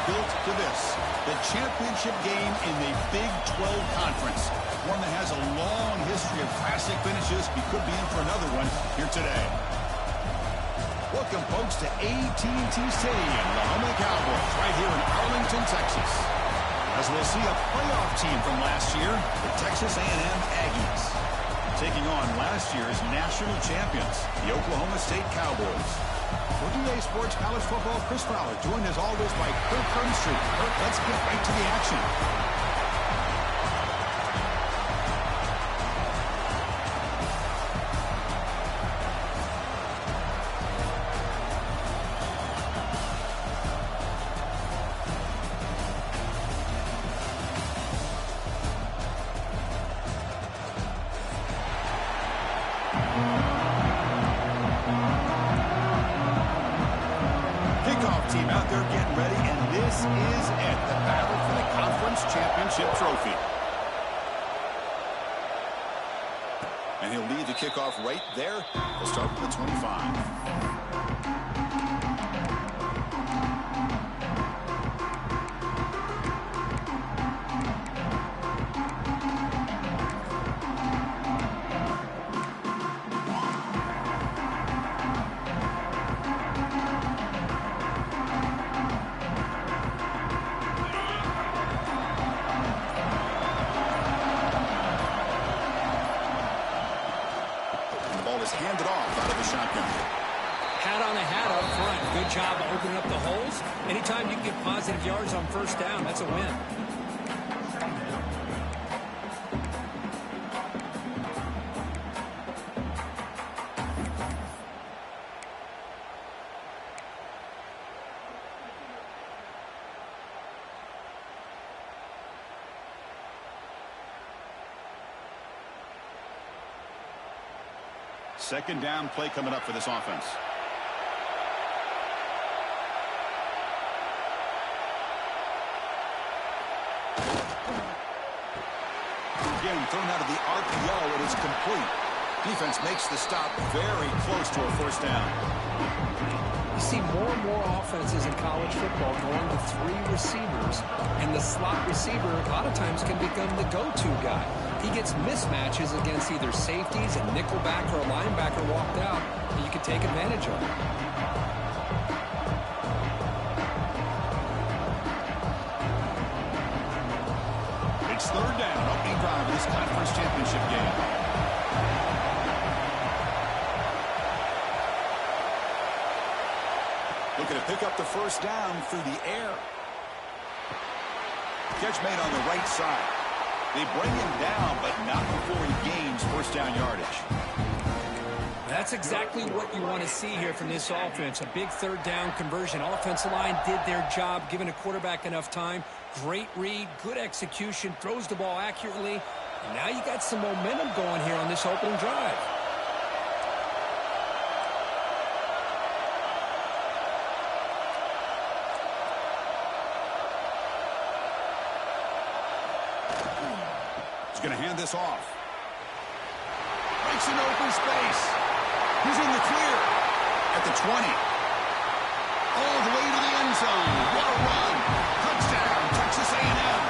built to this, the championship game in the Big 12 Conference. One that has a long history of classic finishes. We could be in for another one here today. Welcome, folks, to AT&T Stadium, the home of the Cowboys, right here in Arlington, Texas. As we'll see a playoff team from last year, the Texas A&M Aggies, taking on last year's national champions, the Oklahoma State Cowboys. For today's Sports College Football, Chris Fowler, joined as always by Kirk Herbstreit. Kirk, let's get right to the action. Team out there getting ready, and this is it, the battle for the conference championship trophy. And he'll lead the kickoff right there. We'll start with the 25. Handed off out of the shotgun. Hat on a hat up front. Good job of opening up the holes. Anytime you can get positive yards on first down, that's a win. Second down play coming up for this offense. Again, thrown out of the RPO, it is complete. Defense makes the stop very close to a first down. You see more and more offenses in college football going to three receivers, and the slot receiver a lot of times can become the go-to guy. He gets mismatches against either safeties, a nickelback, or a linebacker walked out, and you can take advantage of it. It's third down, opening drive of this conference championship game. Looking to pick up the first down through the air. Catch made on the right side. They bring him down, but not before he gains first down yardage. That's exactly what you want to see here from this offense. A big third down conversion. Offensive line did their job, giving a quarterback enough time. Great read, good execution, throws the ball accurately. And now you got some momentum going here on this opening drive. He's going to hand this off. Breaks an open space. He's in the clear at the 20. All the way to the end zone. What a run. Touchdown, Texas A&M.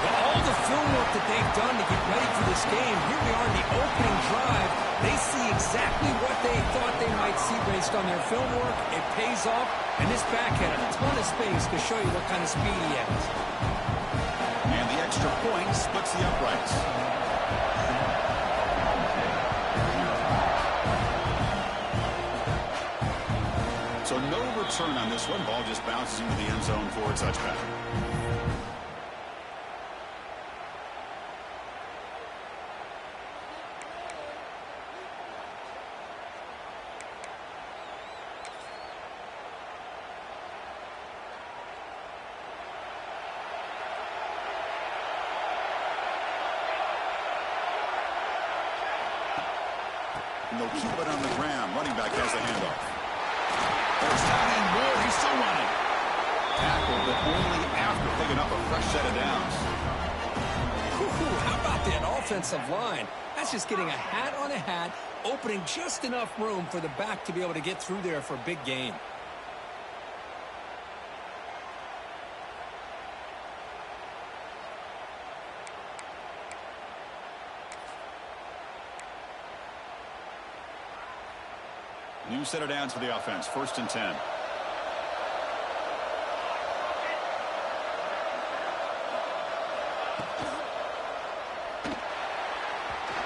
Well, all the film work that they've done to get ready for this game, here we are in the opening drive. They see exactly what they thought they might see based on their film work. It pays off, and this back had a ton of space to show you what kind of speed he has. And the extra point splits the uprights. So no return on this one. Ball just bounces into the end zone for a touchback. And they'll keep it on the ground. Running back has the handoff. First down and more. He's still running. Tackled, but only after picking up a fresh set of downs. How about that offensive line? That's just getting a hat on a hat, opening just enough room for the back to be able to get through there for a big gain. New set of downs for the offense. 1st and 10.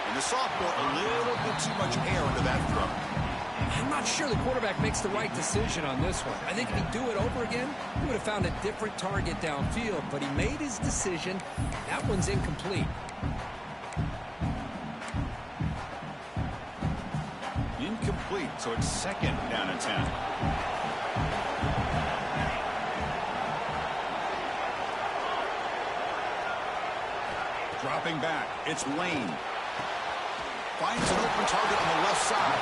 And the sophomore, a little bit too much air into that throw. I'm not sure the quarterback makes the right decision on this one. I think if he'd do it over again, he would have found a different target downfield, but he made his decision. That one's incomplete. Incomplete, so it's 2nd down and 10. Dropping back, it's Lane. Finds an open target on the left side.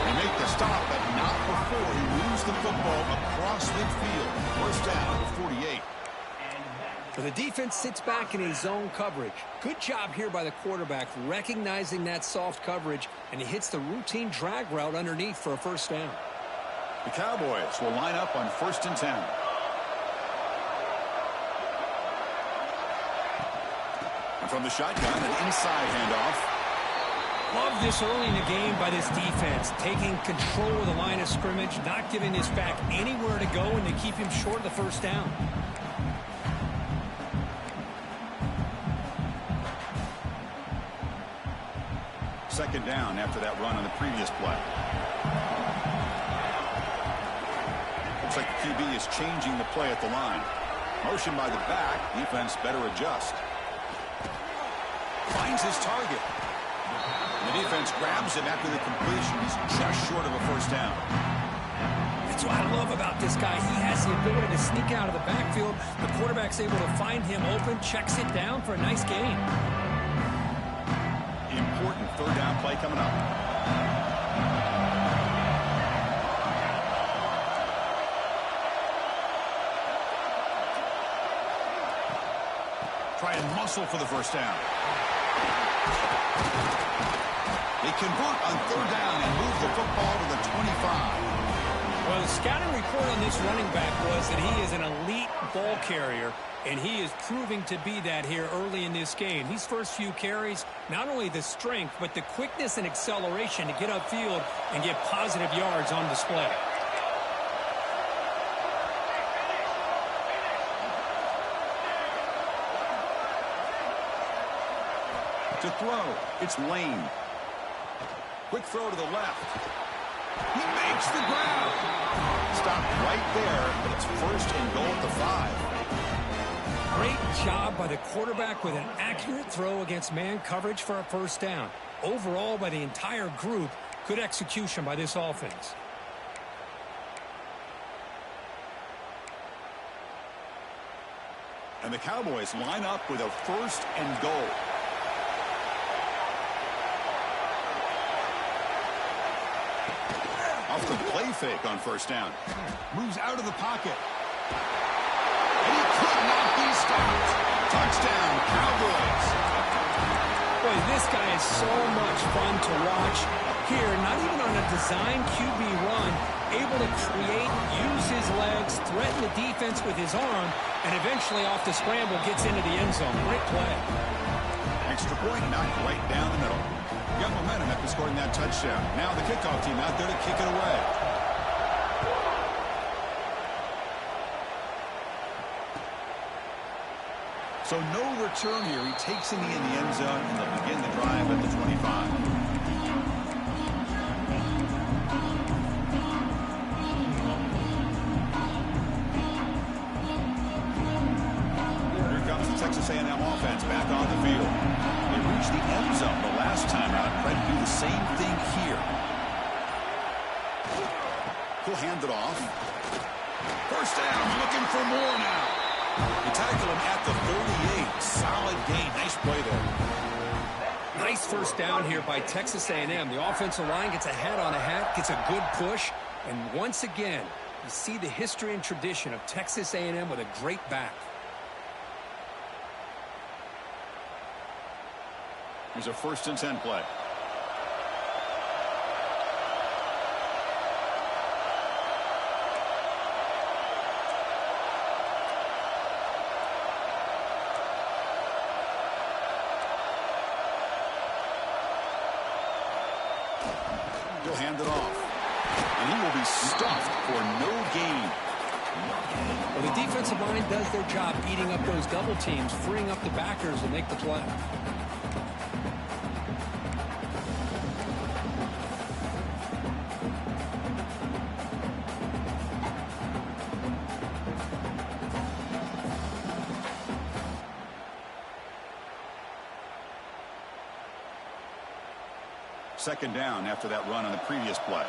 They make the stop, but not before he moves the football across midfield. 1st down, 48. But the defense sits back in a zone coverage. Good job here by the quarterback recognizing that soft coverage, and he hits the routine drag route underneath for a 1st down. The Cowboys will line up on 1st and 10. And from the shotgun, an inside handoff. Love this early in the game by this defense, taking control of the line of scrimmage, not giving this back anywhere to go, and to keep him short of the 1st down. Second down after that run on the previous play. Looks like the QB is changing the play at the line. Motion by the back. Defense better adjust. Finds his target. And the defense grabs him after the completion. He's just short of a 1st down. That's what I love about this guy. He has the ability to sneak out of the backfield. The quarterback's able to find him open, checks it down for a nice gain. Important 3rd down play coming up. Try and muscle for the 1st down. They convert on 3rd down and move the football to the 25. Well, the scouting report on this running back was that he is an elite ball carrier, and he is proving to be that here early in this game. These first few carries, not only the strength, but the quickness and acceleration to get upfield and get positive yards on display. To throw, it's Lane. Quick throw to the left. He makes the grab. Stopped right there, but it's 1st and goal at the 5. Great job by the quarterback with an accurate throw against man coverage for a 1st down. Overall, by the entire group, good execution by this offense. And the Cowboys line up with a 1st and goal. Off the play fake on 1st down. Moves out of the pocket. And he could not be stopped. Touchdown, Cowboys. Boy, this guy is so much fun to watch. Here, not even on a design QB run, able to create, use his legs, threaten the defense with his arm, and eventually off the scramble gets into the end zone. Great play. Extra point knocked right down the middle. Got momentum after scoring that touchdown. Now the kickoff team out there to kick it away. So no return here. He takes it in the end zone, and they'll begin the drive at the 25. Here comes the Texas A&M offense back on the field. They reached the end zone the last time out. Try to do the same thing here. He'll hand it off. 1st down, looking for more now. They tackle him at the 38. Solid gain. Nice play there. Nice 1st down here by Texas A&M. The offensive line gets a hat on a hat, gets a good push, and once again, you see the history and tradition of Texas A&M with a great back. Here's a 1st and 10 play. He'll hand it off. And he will be stuffed for no gain. Well, the defensive line does their job eating up those double teams, freeing up the backers to make the play. Second down after that run on the previous play.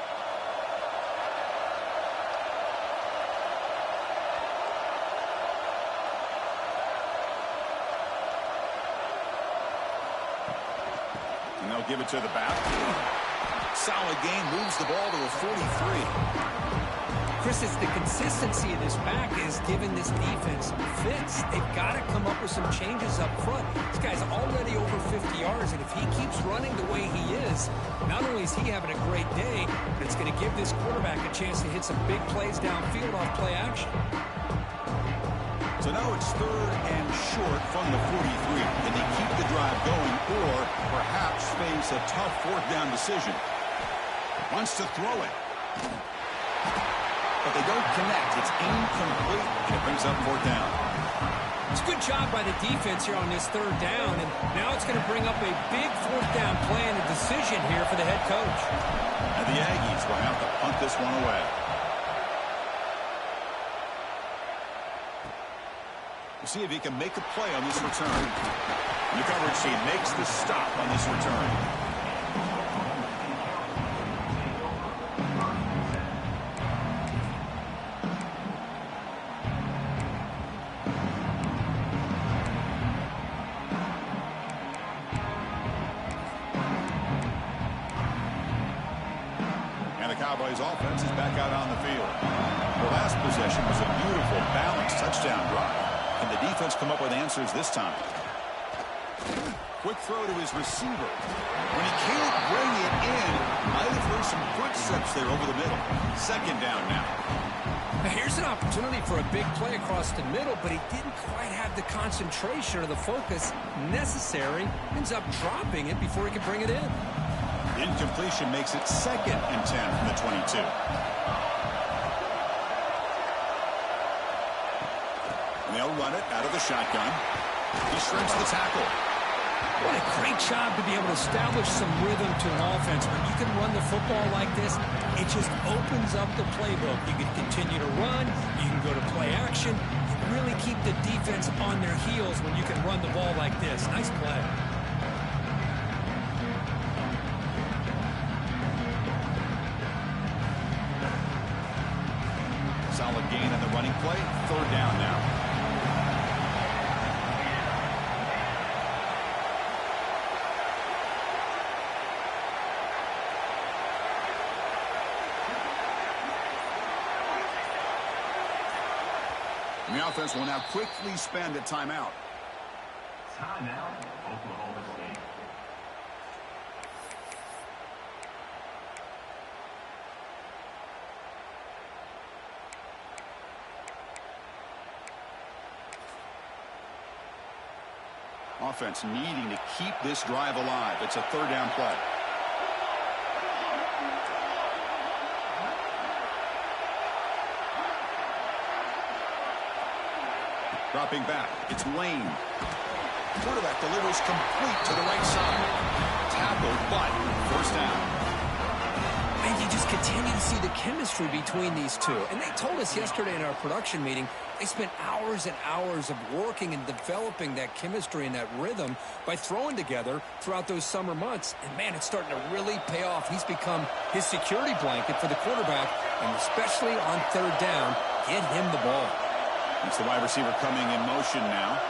And they'll give it to the back. Solid gain, moves the ball to a 43. Chris, it's the consistency of this back is giving this defense fits. They've got to come up with some changes up front. This guy's already over 50 yards, and if he keeps running the way he is, not only is he having a great day, but it's going to give this quarterback a chance to hit some big plays downfield off play action. So now it's third and short from the 43. Can they keep the drive going or perhaps face a tough fourth down decision? Wants to throw it. But they don't connect. It's incomplete, and it brings up fourth down. It's a good job by the defense here on this third down, and now it's going to bring up a big fourth down play and a decision here for the head coach. And the Aggies will have to punt this one away. We'll see if he can make a play on this return. The coverage team makes the stop on this return. Cowboys offense is back out on the field. The last possession was a beautiful, balanced touchdown drive. Can the defense come up with answers this time? Quick throw to his receiver. When he can't bring it in, might have heard some footsteps there over the middle. Second down now. Now here's an opportunity for a big play across the middle, but he didn't quite have the concentration or the focus necessary. Ends up dropping it before he could bring it in. Incompletion makes it second and 10 from the 22. And they'll run it out of the shotgun. He shrinks the tackle. What a great job to be able to establish some rhythm to an offense. When you can run the football like this, it just opens up the playbook. You can continue to run. You can go to play action. You really keep the defense on their heels when you can run the ball like this. Nice play. Solid gain on the running play. Third down now. And the offense will now quickly spend a timeout. Timeout, Oklahoma State. Offense needing to keep this drive alive. It's a third down play. Dropping back. It's Lane. Quarterback delivers complete to the right side. Tackled, but first down. And you just continue to see the chemistry between these two. And they told us yesterday in our production meeting, they spent hours and hours of working and developing that chemistry and that rhythm by throwing together throughout those summer months. And, man, it's starting to really pay off. He's become his security blanket for the quarterback, and especially on third down, get him the ball. It's the wide receiver coming in motion now.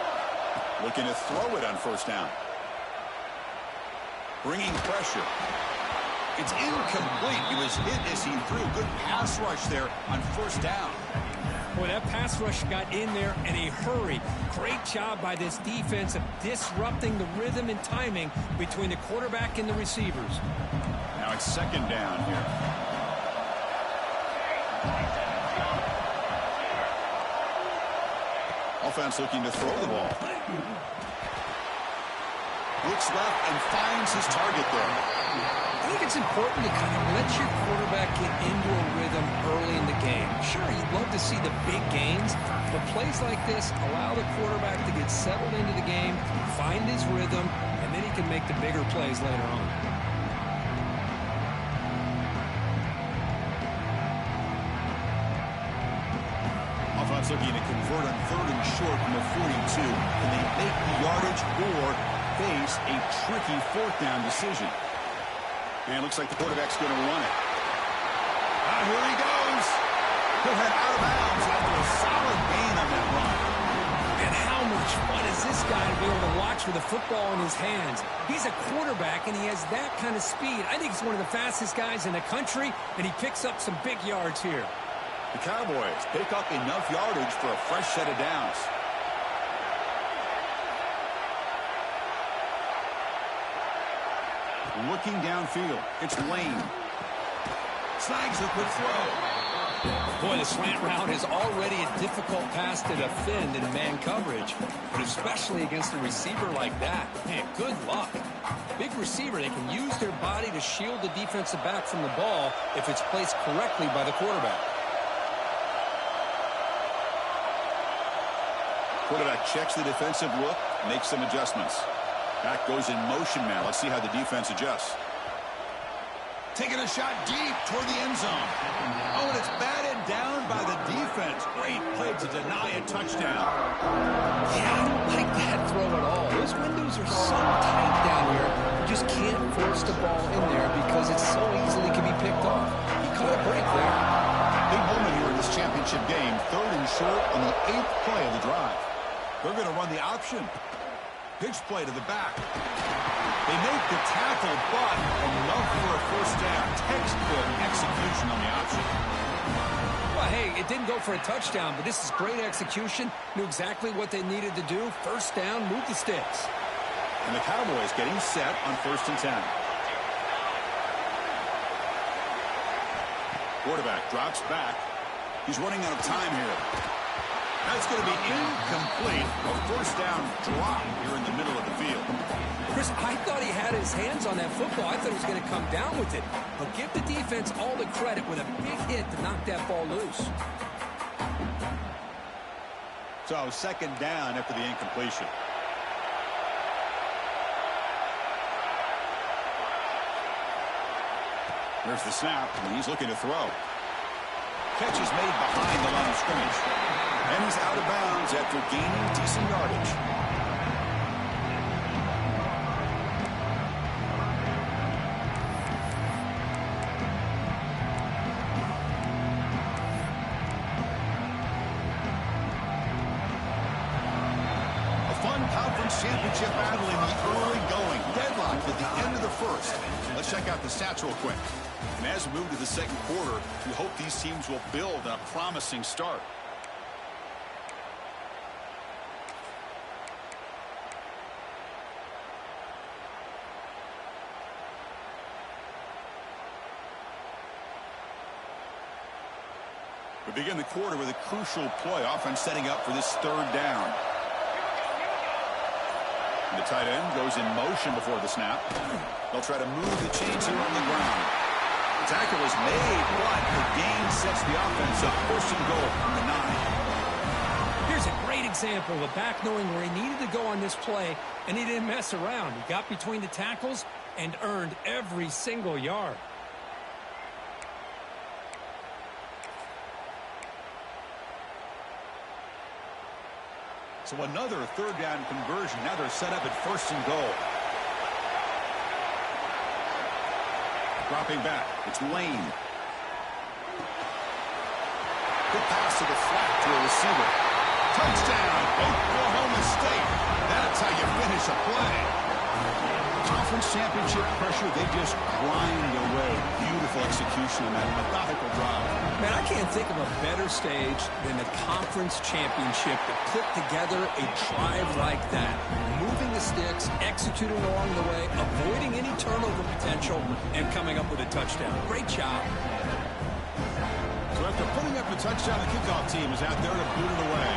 Looking to throw it on first down. Bringing pressure. It's incomplete. He was hit as he threw. Good pass rush there on first down. Boy, that pass rush got in there in a hurry. Great job by this defense of disrupting the rhythm and timing between the quarterback and the receivers. Now it's second down here. Offense looking to throw the ball. Looks left and finds his target there. I think it's important to kind of let your quarterback get into a rhythm early in the game. Sure, you'd love to see the big gains, but plays like this allow the quarterback to get settled into the game, find his rhythm, and then he can make the bigger plays later on. Offense looking to convert on 3rd and short from the 42. Can they make the yardage or face a tricky 4th down decision? And looks like the quarterback's going to run it. Here he goes. He'll head out of bounds after a solid gain on that run. And how much fun is this guy to be able to watch with a football in his hands? He's a quarterback, and he has that kind of speed. I think he's one of the fastest guys in the country, and he picks up some big yards here. The Cowboys pick up enough yardage for a fresh set of downs. Looking downfield, it's Lane. Snags the quick throw. Boy, the slant route is already a difficult pass to defend in man coverage, but especially against a receiver like that. Man, good luck. Big receiver, they can use their body to shield the defensive back from the ball if it's placed correctly by the quarterback. Quarterback checks the defensive look, makes some adjustments. Back goes in motion now. Let's see how the defense adjusts. Taking a shot deep toward the end zone. Oh, and it's batted down by the defense. Great play to deny a touchdown. Yeah, I don't like that throw at all. Those windows are so tight down here. You just can't force the ball in there because it so easily can be picked off. He caught a break there. Big moment here in this championship game. 3rd and short on the 8th play of the drive. They're going to run the option. Pitch play to the back. They make the tackle, but enough for a 1st down. Textbook execution on the option. Well, hey, it didn't go for a touchdown, but this is great execution. Knew exactly what they needed to do. 1st down, move the sticks. And the Cowboys getting set on 1st and 10. Quarterback drops back. He's running out of time here. That's going to be incomplete. A 1st down drop here in the middle of the field. Chris, I thought he had his hands on that football. I thought he was going to come down with it. But give the defense all the credit with a big hit to knock that ball loose. So 2nd down after the incompletion. There's the snap, and he's looking to throw. Catch is made behind the line of scrimmage. And he's out of bounds after gaining decent yardage. A fun conference championship battle in the early going. Deadlocked at the end of the 1st. Let's check out the stats real quick. And as we move to the 2nd quarter, we hope these teams will build on a promising start. We begin the quarter with a crucial play. Offense setting up for this 3rd down. And the tight end goes in motion before the snap. They'll try to move the chains here on the ground. The tackle is made, but the gain sets the offense up. 1st and goal from the 9. Here's a great example of a back knowing where he needed to go on this play, and he didn't mess around. He got between the tackles and earned every single yard. So another 3rd down conversion. Now they're set up at 1st and goal. Dropping back. It's Lane. Good pass to the flat to a receiver. Touchdown, Oklahoma State. That's how you finish a play. Conference championship pressure, they just grind away. Beautiful execution on that methodical drive. Man, I can't think of a better stage than the conference championship to put together a drive like that. Moving the sticks, executing along the way, avoiding any turnover potential, and coming up with a touchdown. Great job. So after putting up a touchdown, the kickoff team is out there to boot it away.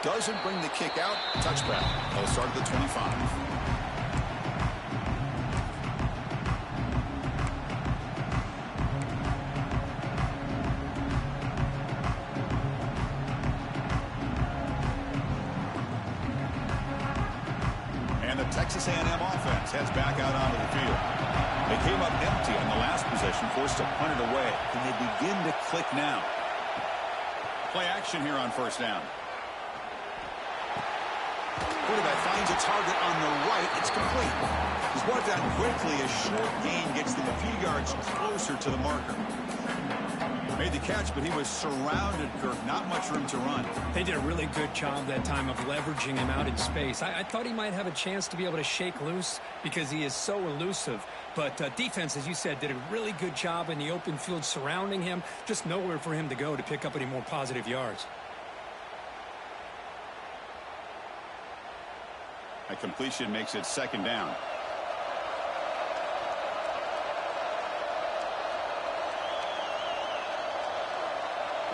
Doesn't bring the kick out. Touchback. They'll start at the 25. Texas A&M offense heads back out onto the field. They came up empty on the last possession, forced to punt it away. And they begin to click now. Play action here on first down. Quarterback finds a target on the right. It's complete. He's brought down quickly. A short gain gets them a few yards closer to the marker. Made the catch, but he was surrounded, Kirk. Not much room to run. They did a really good job that time of leveraging him out in space. I thought he might have a chance to be able to shake loose because he is so elusive. But defense, as you said, did a really good job in the open field surrounding him. Just nowhere for him to go to pick up any more positive yards. A completion makes it second down.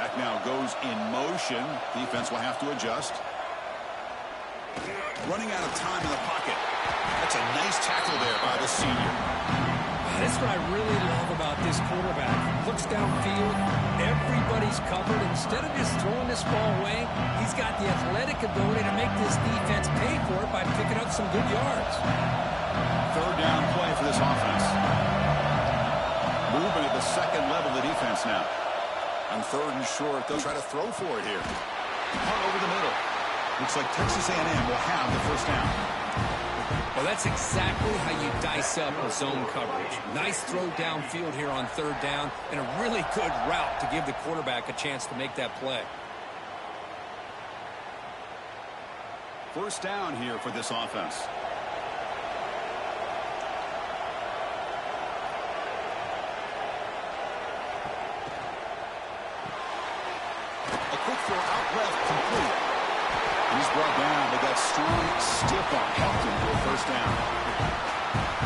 Back now goes in motion. Defense will have to adjust. Running out of time in the pocket. That's a nice tackle there by the senior. That's what I really love about this quarterback. Looks downfield. Everybody's covered. Instead of just throwing this ball away, he's got the athletic ability to make this defense pay for it by picking up some good yards. Third down play for this offense. Moving at the second level of the defense now. On third and short, they'll try to throw for it here. Punt over the middle. Looks like Texas A&M will have the first down. Well, that's exactly how you dice up a zone coverage. Nice throw downfield here on third down, and a really good route to give the quarterback a chance to make that play. First down here for this offense. Quick throw out left, complete. He's brought down, but that strong stiff arm helped him to a first down.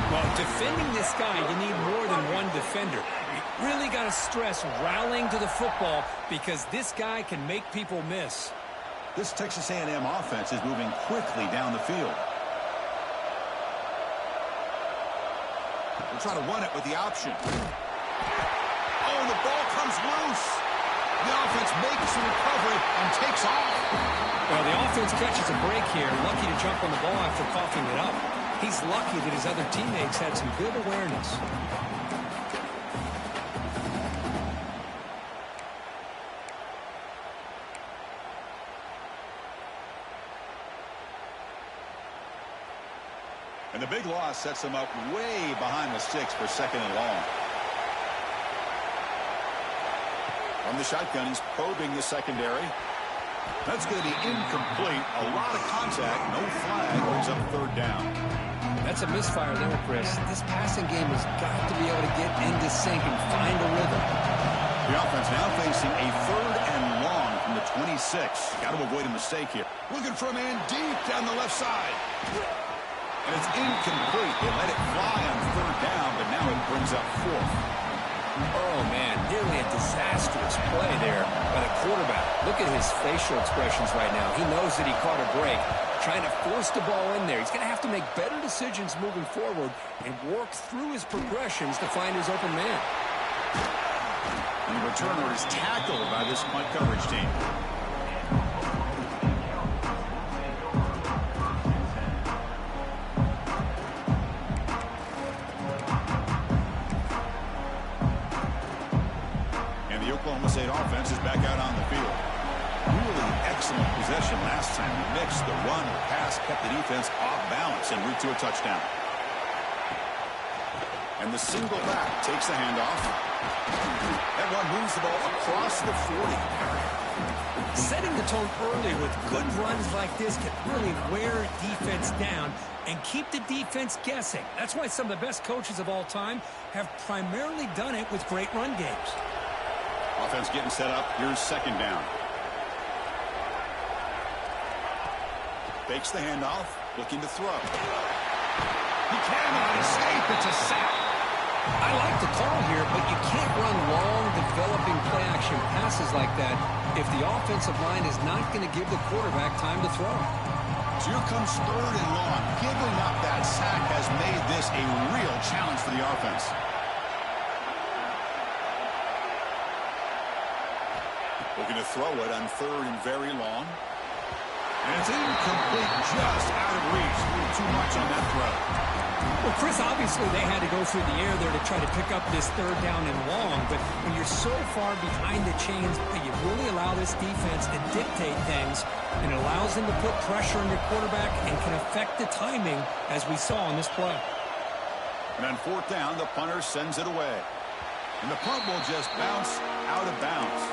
Well, defending this guy, you need more than one defender. You really got to stress rallying to the football because this guy can make people miss. This Texas A&M offense is moving quickly down the field. We'll try to run it with the option. Oh, the ball comes loose. The offense makes the recovery and takes off. Well, the offense catches a break here. Lucky to jump on the ball after coughing it up. He's lucky that his other teammates had some good awareness. And the big loss sets them up way behind the sticks for second and long. From the shotgun, he's probing the secondary. That's going to be incomplete. A lot of contact, no flag, brings up third down. That's a misfire there, Chris. This passing game has got to be able to get into sync and find a rhythm. The offense now facing a third and long from the 26. Got to avoid a mistake here. Looking for a man deep down the left side. And it's incomplete. They let it fly on third down, but now it brings up fourth. Oh, man, nearly a disastrous play there by the quarterback. Look at his facial expressions right now. He knows that he caught a break, trying to force the ball in there. He's going to have to make better decisions moving forward and work through his progressions to find his open man. And the returner is tackled by this punt coverage team. Oklahoma State offense is back out on the field. Really excellent possession last time. The mix, the run, the pass kept the defense off balance en route to a touchdown. And the single back takes the handoff. That one moves the ball across the 40. Setting the tone early with good runs like this can really wear defense down and keep the defense guessing. That's why some of the best coaches of all time have primarily done it with great run games. Offense getting set up. Here's second down. Fakes the handoff. Looking to throw. He cannot escape. It's a sack. I like the call here, but you can't run long developing play-action passes like that if the offensive line is not going to give the quarterback time to throw. So here comes 3rd and long. Giving up that sack has made this a real challenge for the offense. Looking to throw it on 3rd and very long. And it's incomplete, just out of reach. A little too much on that throw. Well, Chris, obviously they had to go through the air there to try to pick up this 3rd down and long, but when you're so far behind the chains, you really allow this defense to dictate things, and it allows them to put pressure on your quarterback and can affect the timing, as we saw on this play. And on 4th down, the punter sends it away. And the punt will just bounce out of bounds.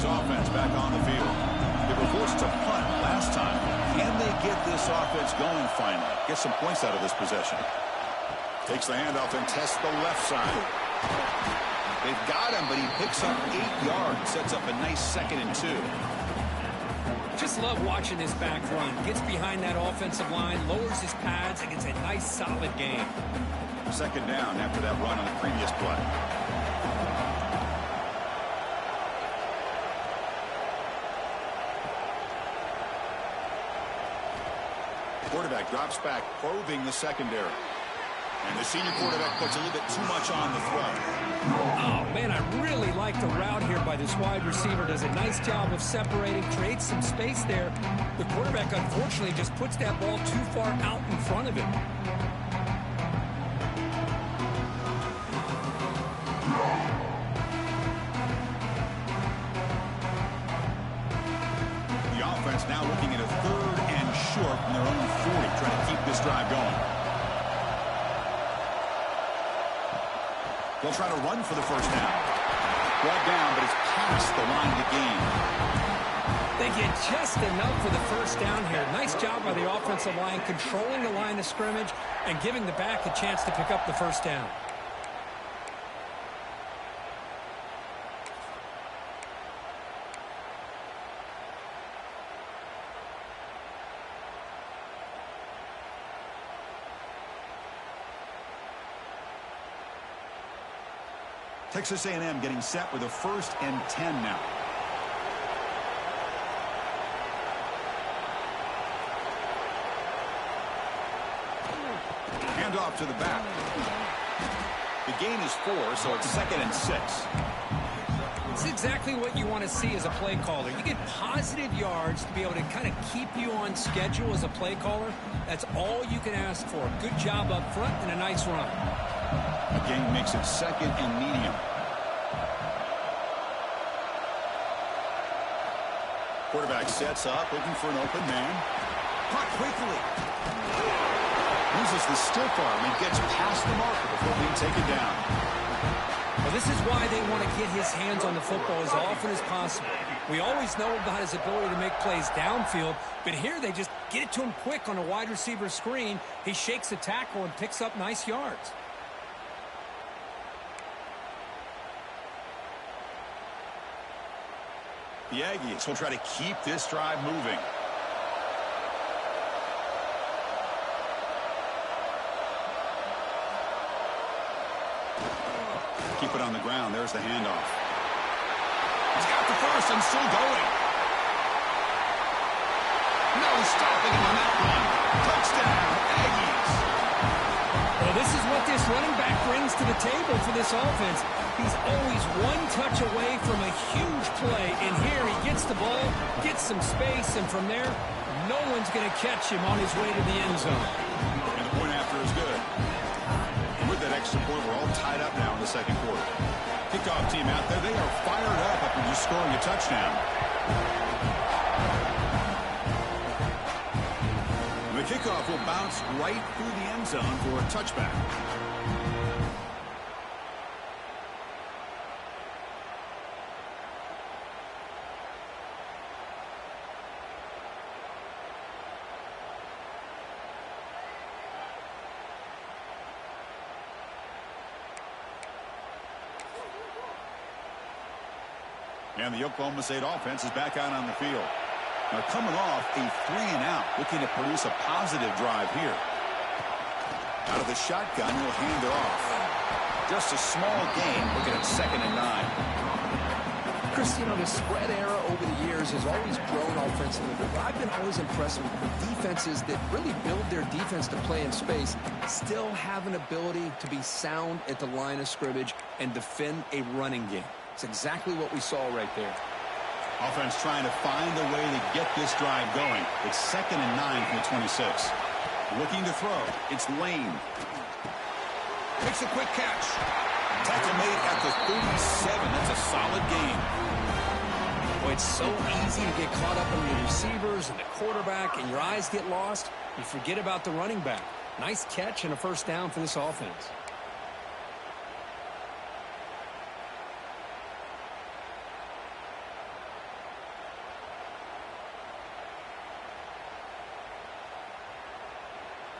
Offense back on the field. They were forced to punt last time. Can they get this offense going finally? Get some points out of this possession. Takes the handoff and tests the left side. They've got him, but he picks up 8 yards. Sets up a nice 2nd and 2. Just love watching this back run. Gets behind that offensive line, lowers his pads, and gets a nice solid gain. 2nd down after that run on the previous play. Quarterback drops back, probing the secondary. And the senior quarterback puts a little bit too much on the throw. Oh, man, I really like the route here by this wide receiver. Does a nice job of separating, creates some space there. The quarterback, unfortunately, just puts that ball too far out in front of him. The offense now looking at a 3rd and short from their own 40, trying to keep this drive going. They'll try to run for the 1st down. Brought down, but it's past the line of the game. They get just enough for the 1st down here. Nice job by the offensive line, controlling the line of scrimmage and giving the back a chance to pick up the 1st down. Texas A&M getting set with a 1st and 10 now. Hand off to the back. The gain is 4, so it's 2nd and 6. It's exactly what you want to see as a play caller. You get positive yards to be able to kind of keep you on schedule as a play caller. That's all you can ask for. Good job up front and a nice run. Again, makes it 2nd and medium. Quarterback sets up, looking for an open man. Caught quickly. Uses the stiff arm and gets past the marker before being taken down. Well, this is why they want to get his hands on the football as often as possible. We always know about his ability to make plays downfield, but here they just get it to him quick on a wide receiver screen. He shakes the tackle and picks up nice yards. The Aggies will try to keep this drive moving. Keep it on the ground. There's the handoff. He's got the 1st and still going. No stopping him on that run. Touchdown, Aggies. Well, this is what this running back brings to the table for this offense. He's always one touch away from a huge play, and here he gets the ball, gets some space, and from there, no one's going to catch him on his way to the end zone. And the point after is good. And with that extra point, we're all tied up now in the 2nd quarter. Kickoff team out there, they are fired up after just scoring a touchdown. And the kickoff will bounce right through the end zone for a touchback. And the Oklahoma State offense is back out on the field. Now coming off a 3-and-out, looking to produce a positive drive here. Out of the shotgun, he'll hand it off. Just a small gain, looking at 2nd and 9. Chris, you know, the spread era over the years has always grown offensively, but I've been always impressed with defenses that really build their defense to play in space, still have an ability to be sound at the line of scrimmage and defend a running game. It's exactly what we saw right there. Offense trying to find a way to get this drive going. It's 2nd and 9 from the 26. Looking to throw. It's Lane. Makes a quick catch. Tackle made at the 37. That's a solid gain. Boy, it's so easy to get caught up in the receivers and the quarterback, and your eyes get lost. You forget about the running back. Nice catch and a first down for this offense.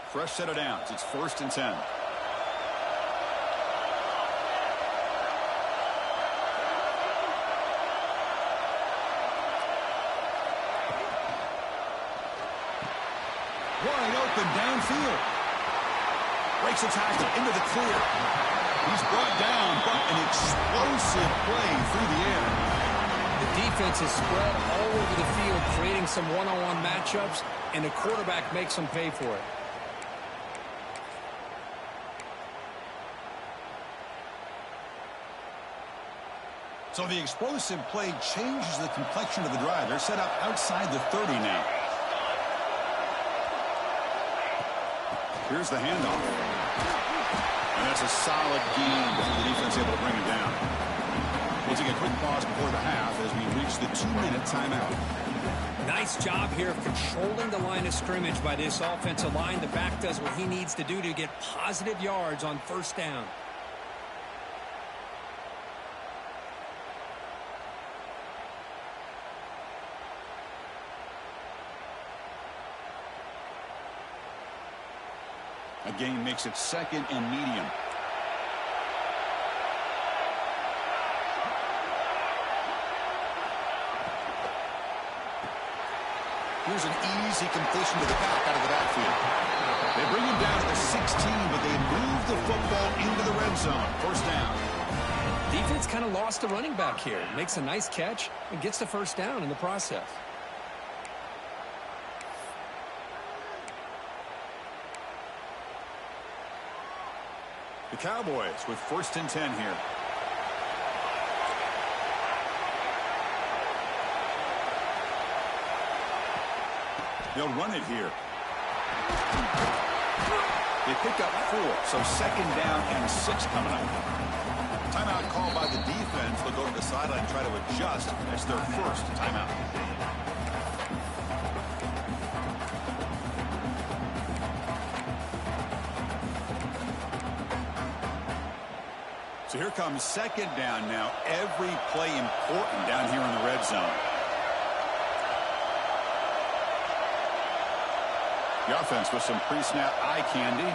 Fresh set of downs. It's 1st and 10. Wide open downfield. Breaks a tackle into the clear. He's brought down, but an explosive play through the air. The defense is spread all over the field, creating some one-on-one matchups, and the quarterback makes them pay for it. So the explosive play changes the complexion of the drive. They're set up outside the 30 now. Here's the handoff. And that's a solid gain before the defense able to bring it down. We'll take a quick pause before the half as we reach the 2-minute timeout. Nice job here of controlling the line of scrimmage by this offensive line. The back does what he needs to do to get positive yards on first down. A gain makes it 2nd and medium. Here's an easy completion to the back out of the backfield. They bring him down to the 16, but they move the football into the red zone. First down. Defense kind of lost the running back here. Makes a nice catch and gets the first down in the process. The Cowboys with 1st and 10 here. They'll run it here. They pick up 4, so 2nd down and 6 coming up. Timeout called by the defense. They'll go to the sideline and try to adjust. That's their first timeout. So here comes 2nd down now. Every play important down here in the red zone. The offense with some pre-snap eye candy.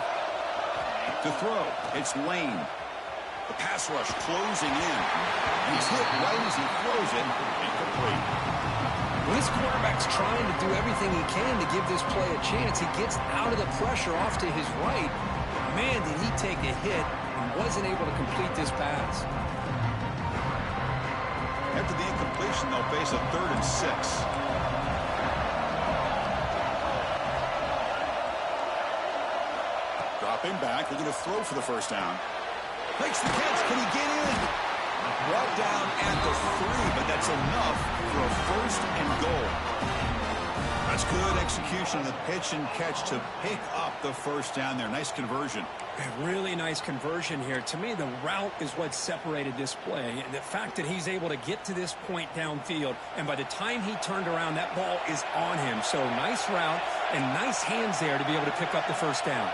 To throw, it's Lane. The pass rush closing in. He's hit right as he throws it. Incomplete. When this quarterback's trying to do everything he can to give this play a chance, he gets out of the pressure off to his right. Man, did he take a hit and wasn't able to complete this pass. After the incompletion, they'll face a 3rd and 6. Dropping back, looking to throw for the first down. Makes the catch. Can he get in? Brought down at the 3, but that's enough for a 1st and goal. That's good execution of the pitch and catch to pick up the first down there. Nice conversion. A really nice conversion here. To me, the route is what separated this play. And the fact that he's able to get to this point downfield, and by the time he turned around, that ball is on him. So nice route and nice hands there to be able to pick up the first down.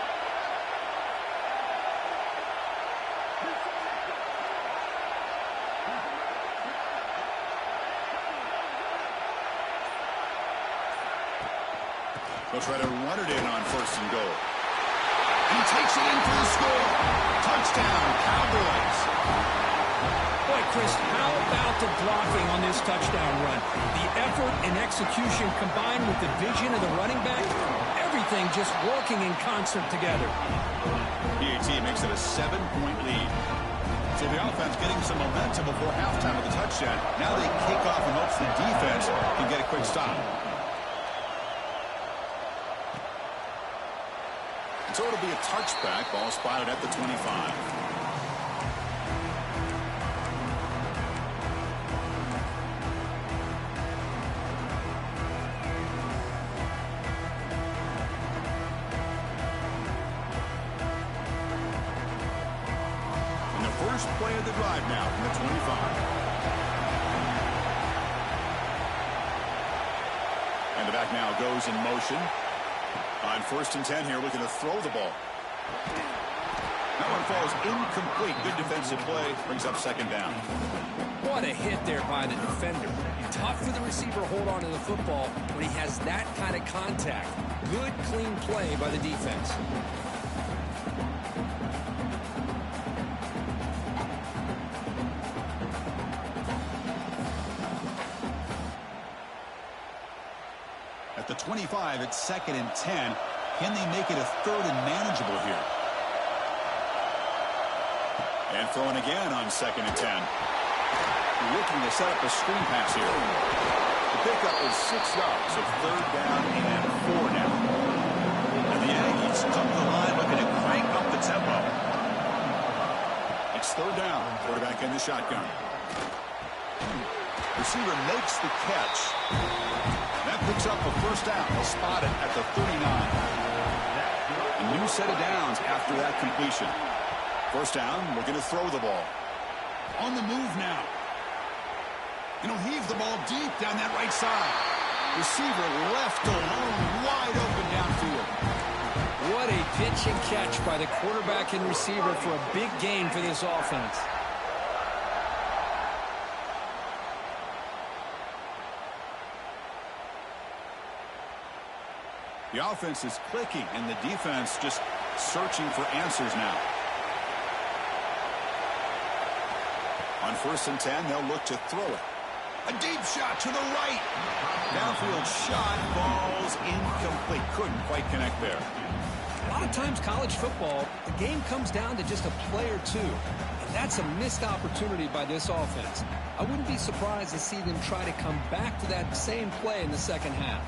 They'll try to run it in on 1st and goal. He takes it in for the score. Touchdown, Cowboys. Well, Boy, Chris, how about the blocking on this touchdown run? The effort and execution combined with the vision of the running back, everything just working in concert together. PAT makes it a 7-point lead. So the offense getting some momentum before halftime with the touchdown. Now they kick off in hopes the defense can get a quick stop. So it'll be a touchback. Ball spotted at the 25. First play of the drive now from the 25. And the back now goes in motion. On 1st and 10 here, looking to throw the ball. That one falls incomplete. Good defensive play. Brings up 2nd down. What a hit there by the defender. Tough for the receiver to hold on to the football when he has that kind of contact. Good, clean play by the defense. At the 25, it's 2nd and 10. Can they make it a 3rd and manageable here? And throwing again on 2nd and 10. Looking to set up a screen pass here. The pickup is 6 yards, so 3rd down and 4 now. And the Aggies come to the line looking to crank up the tempo. It's 3rd down. Quarterback in the shotgun. Receiver makes the catch. That picks up a 1st down. They'll spot it at the 39. A new set of downs after that completion. 1st down, we're going to throw the ball. On the move now. And he'll heave the ball deep down that right side. Receiver left alone, wide open downfield. What a pitch and catch by the quarterback and receiver for a big gain for this offense. The offense is clicking, and the defense just searching for answers now. On 1st and 10, they'll look to throw it. A deep shot to the right. Downfield shot, falls incomplete. Couldn't quite connect there. A lot of times college football, the game comes down to just a play or two. And that's a missed opportunity by this offense. I wouldn't be surprised to see them try to come back to that same play in the 2nd half.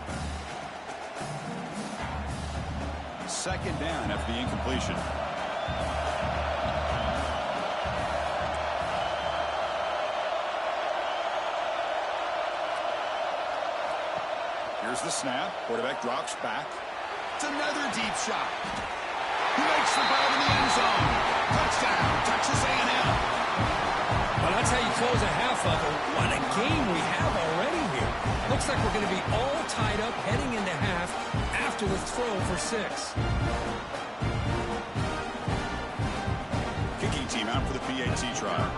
2nd down after the incompletion. Here's the snap. Quarterback drops back. It's another deep shot. He makes the ball in the end zone. Touchdown, Texas A&M. Well, that's how you close a half of it. What a game we have already here. Looks like we're going to be all tied up heading into half after the throw for 6. Kicking team out for the PAT trial.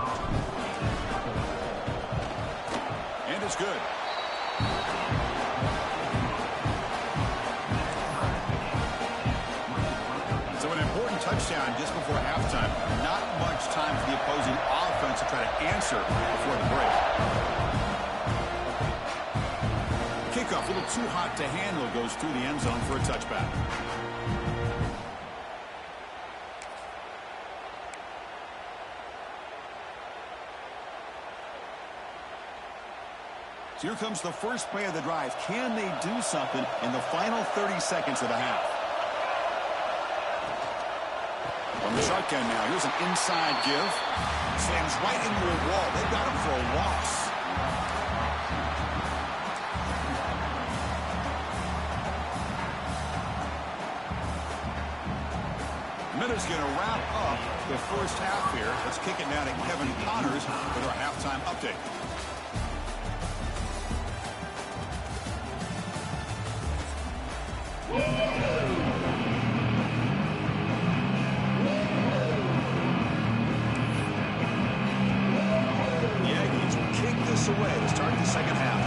And it's good. So an important touchdown just before halftime. Not much time for the opposing offense to try to answer before the break. Kickoff, a little too hot to handle, goes through the end zone for a touchback. So here comes the first play of the drive. Can they do something in the final 30 seconds of the half? From the shotgun now, here's an inside give. Slams right into a wall. They've got him for a loss. Minute's going to wrap up the first half here. Let's kick it down to Kevin Connors with our halftime update. The Aggies will kick this away to start the second half.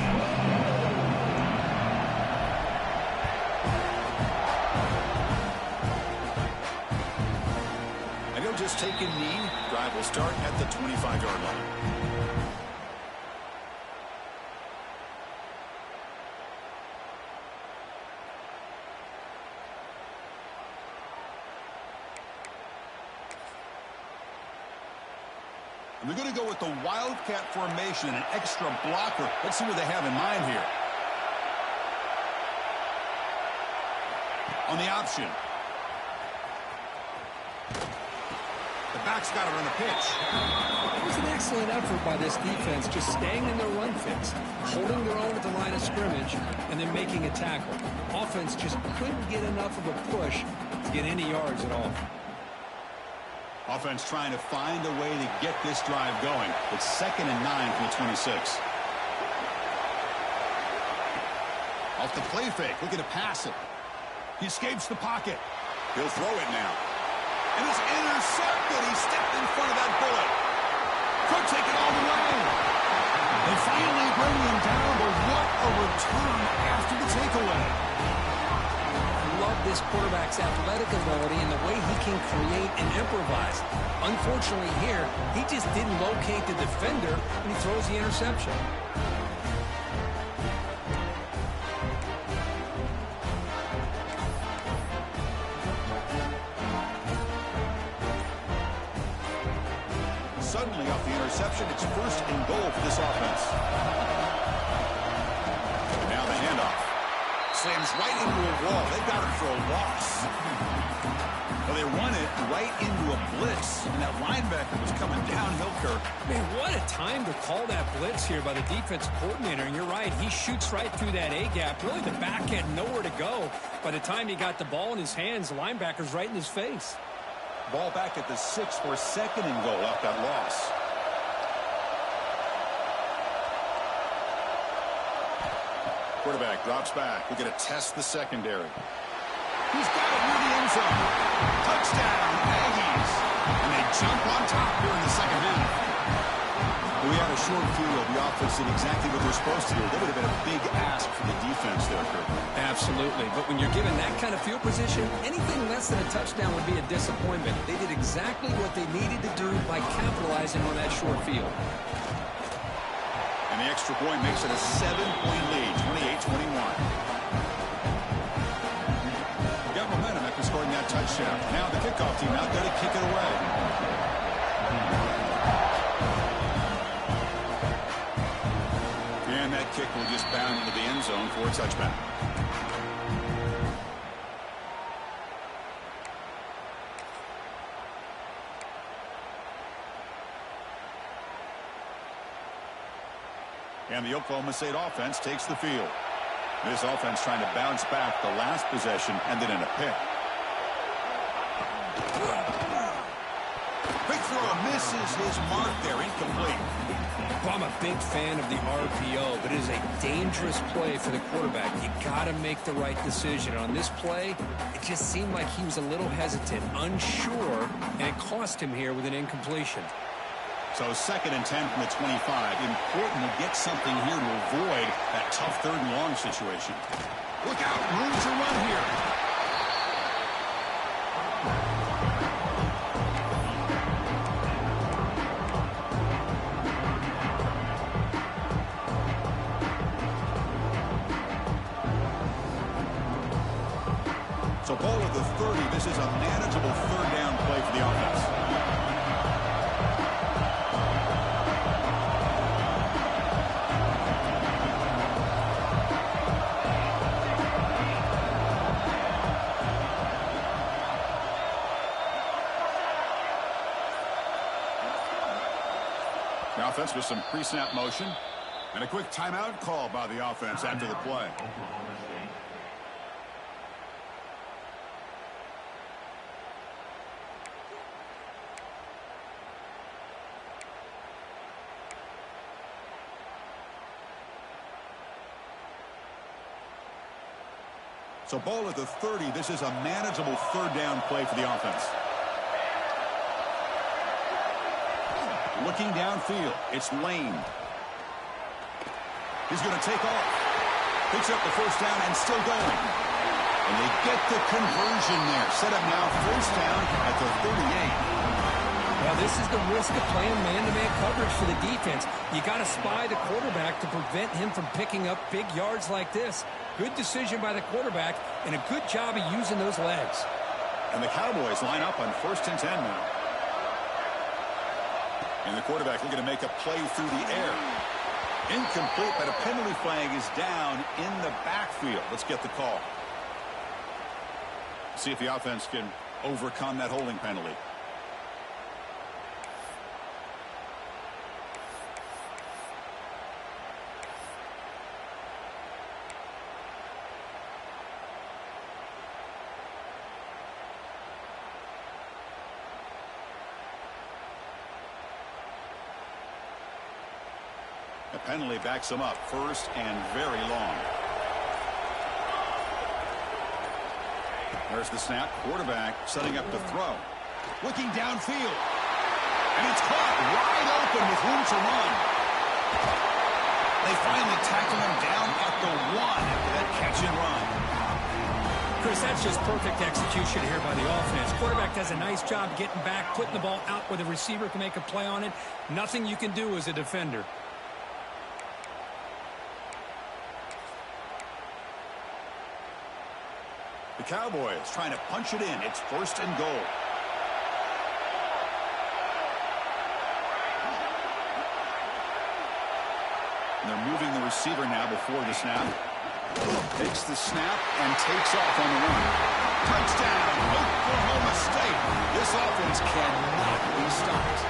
And he'll just take a knee. Drive will start at the 25-yard line. And they're going to go with the wildcat formation and an extra blocker. Let's see what they have in mind here. On the option. The back's got it on the pitch. It was an excellent effort by this defense, just staying in their run fix, holding their own at the line of scrimmage, and then making a tackle. Offense just couldn't get enough of a push to get any yards at all. Offense trying to find a way to get this drive going. It's 2nd and 9 from the 26. Off the play fake, looking to pass it. He escapes the pocket. He'll throw it now. And it's intercepted. He stepped in front of that bullet. Could take it all the way. They finally bring him down, but what a return after the takeaway. I love this quarterback's athletic ability and the way he can create and improvise. Unfortunately here, he just didn't locate the defender and he throws the interception. Suddenly off the interception, it's 1st and goal for this offense. And now the handoff. Slams right into a wall. They got it for a loss. Well, they run it right into a blitz, and that linebacker was coming downhill, Kirk. Man, what a time to call that blitz here by the defense coordinator. And you're right, he shoots right through that A-gap. Really, the back had nowhere to go. By the time he got the ball in his hands, the linebacker's right in his face. Ball back at the 6 for 2nd and goal off that loss. Quarterback drops back. We're going to test the secondary. He's got it near the end zone. Touchdown, Aggies. And they jump on top here in the second half. We had a short field. The offense did exactly what they're supposed to do. That would have been a big ask for the defense there, Kirk. Absolutely. But when you're given that kind of field position, anything less than a touchdown would be a disappointment. They did exactly what they needed to do by capitalizing on that short field. And the extra point makes it a 7-point lead, 28-21. Got momentum after scoring that touchdown. Now the kickoff team out there to kick it away. And that kick will just bound into the end zone for a touchback. And the Oklahoma State offense takes the field. This offense trying to bounce back the last possession, ended in a pick. Big throw misses his mark there, incomplete. Well, I'm a big fan of the RPO, but it is a dangerous play for the quarterback. You got to make the right decision. On this play, it just seemed like he was a little hesitant, unsure, and it cost him here with an incompletion. So 2nd and 10 from the 25. Important to get something here to avoid that tough 3rd and long situation. Look out, room to run here. So ball at the 30. This is a manageable 3rd down play for the offense. The offense with some pre-snap motion and a quick timeout call by the offense after the play. So ball at the 30. This is a manageable 3rd down play for the offense. Looking downfield, it's Lane. He's going to take off. Picks up the 1st down and still going. And they get the conversion there. Set up now 1st down at the 38. Well, this is the risk of playing man-to-man coverage for the defense. You got to spy the quarterback to prevent him from picking up big yards like this. Good decision by the quarterback and a good job of using those legs. And the Cowboys line up on 1st and 10 now. And the quarterback looking to make a play through the air. Incomplete, but a penalty flag is down in the backfield. Let's get the call. See if the offense can overcome that holding penalty. The penalty backs him up, first and very long. There's the snap. Quarterback setting up the throw. Looking downfield. And it's caught wide open with room to run. They finally tackle him down at the 1 after that catch and run. Chris, that's just perfect execution here by the offense. Quarterback does a nice job getting back, putting the ball out where the receiver can make a play on it. Nothing you can do as a defender. The Cowboys trying to punch it in. It's first and goal. And they're moving the receiver now before the snap. Takes the snap and takes off on the run. Touchdown, Oklahoma State. This offense cannot be stopped.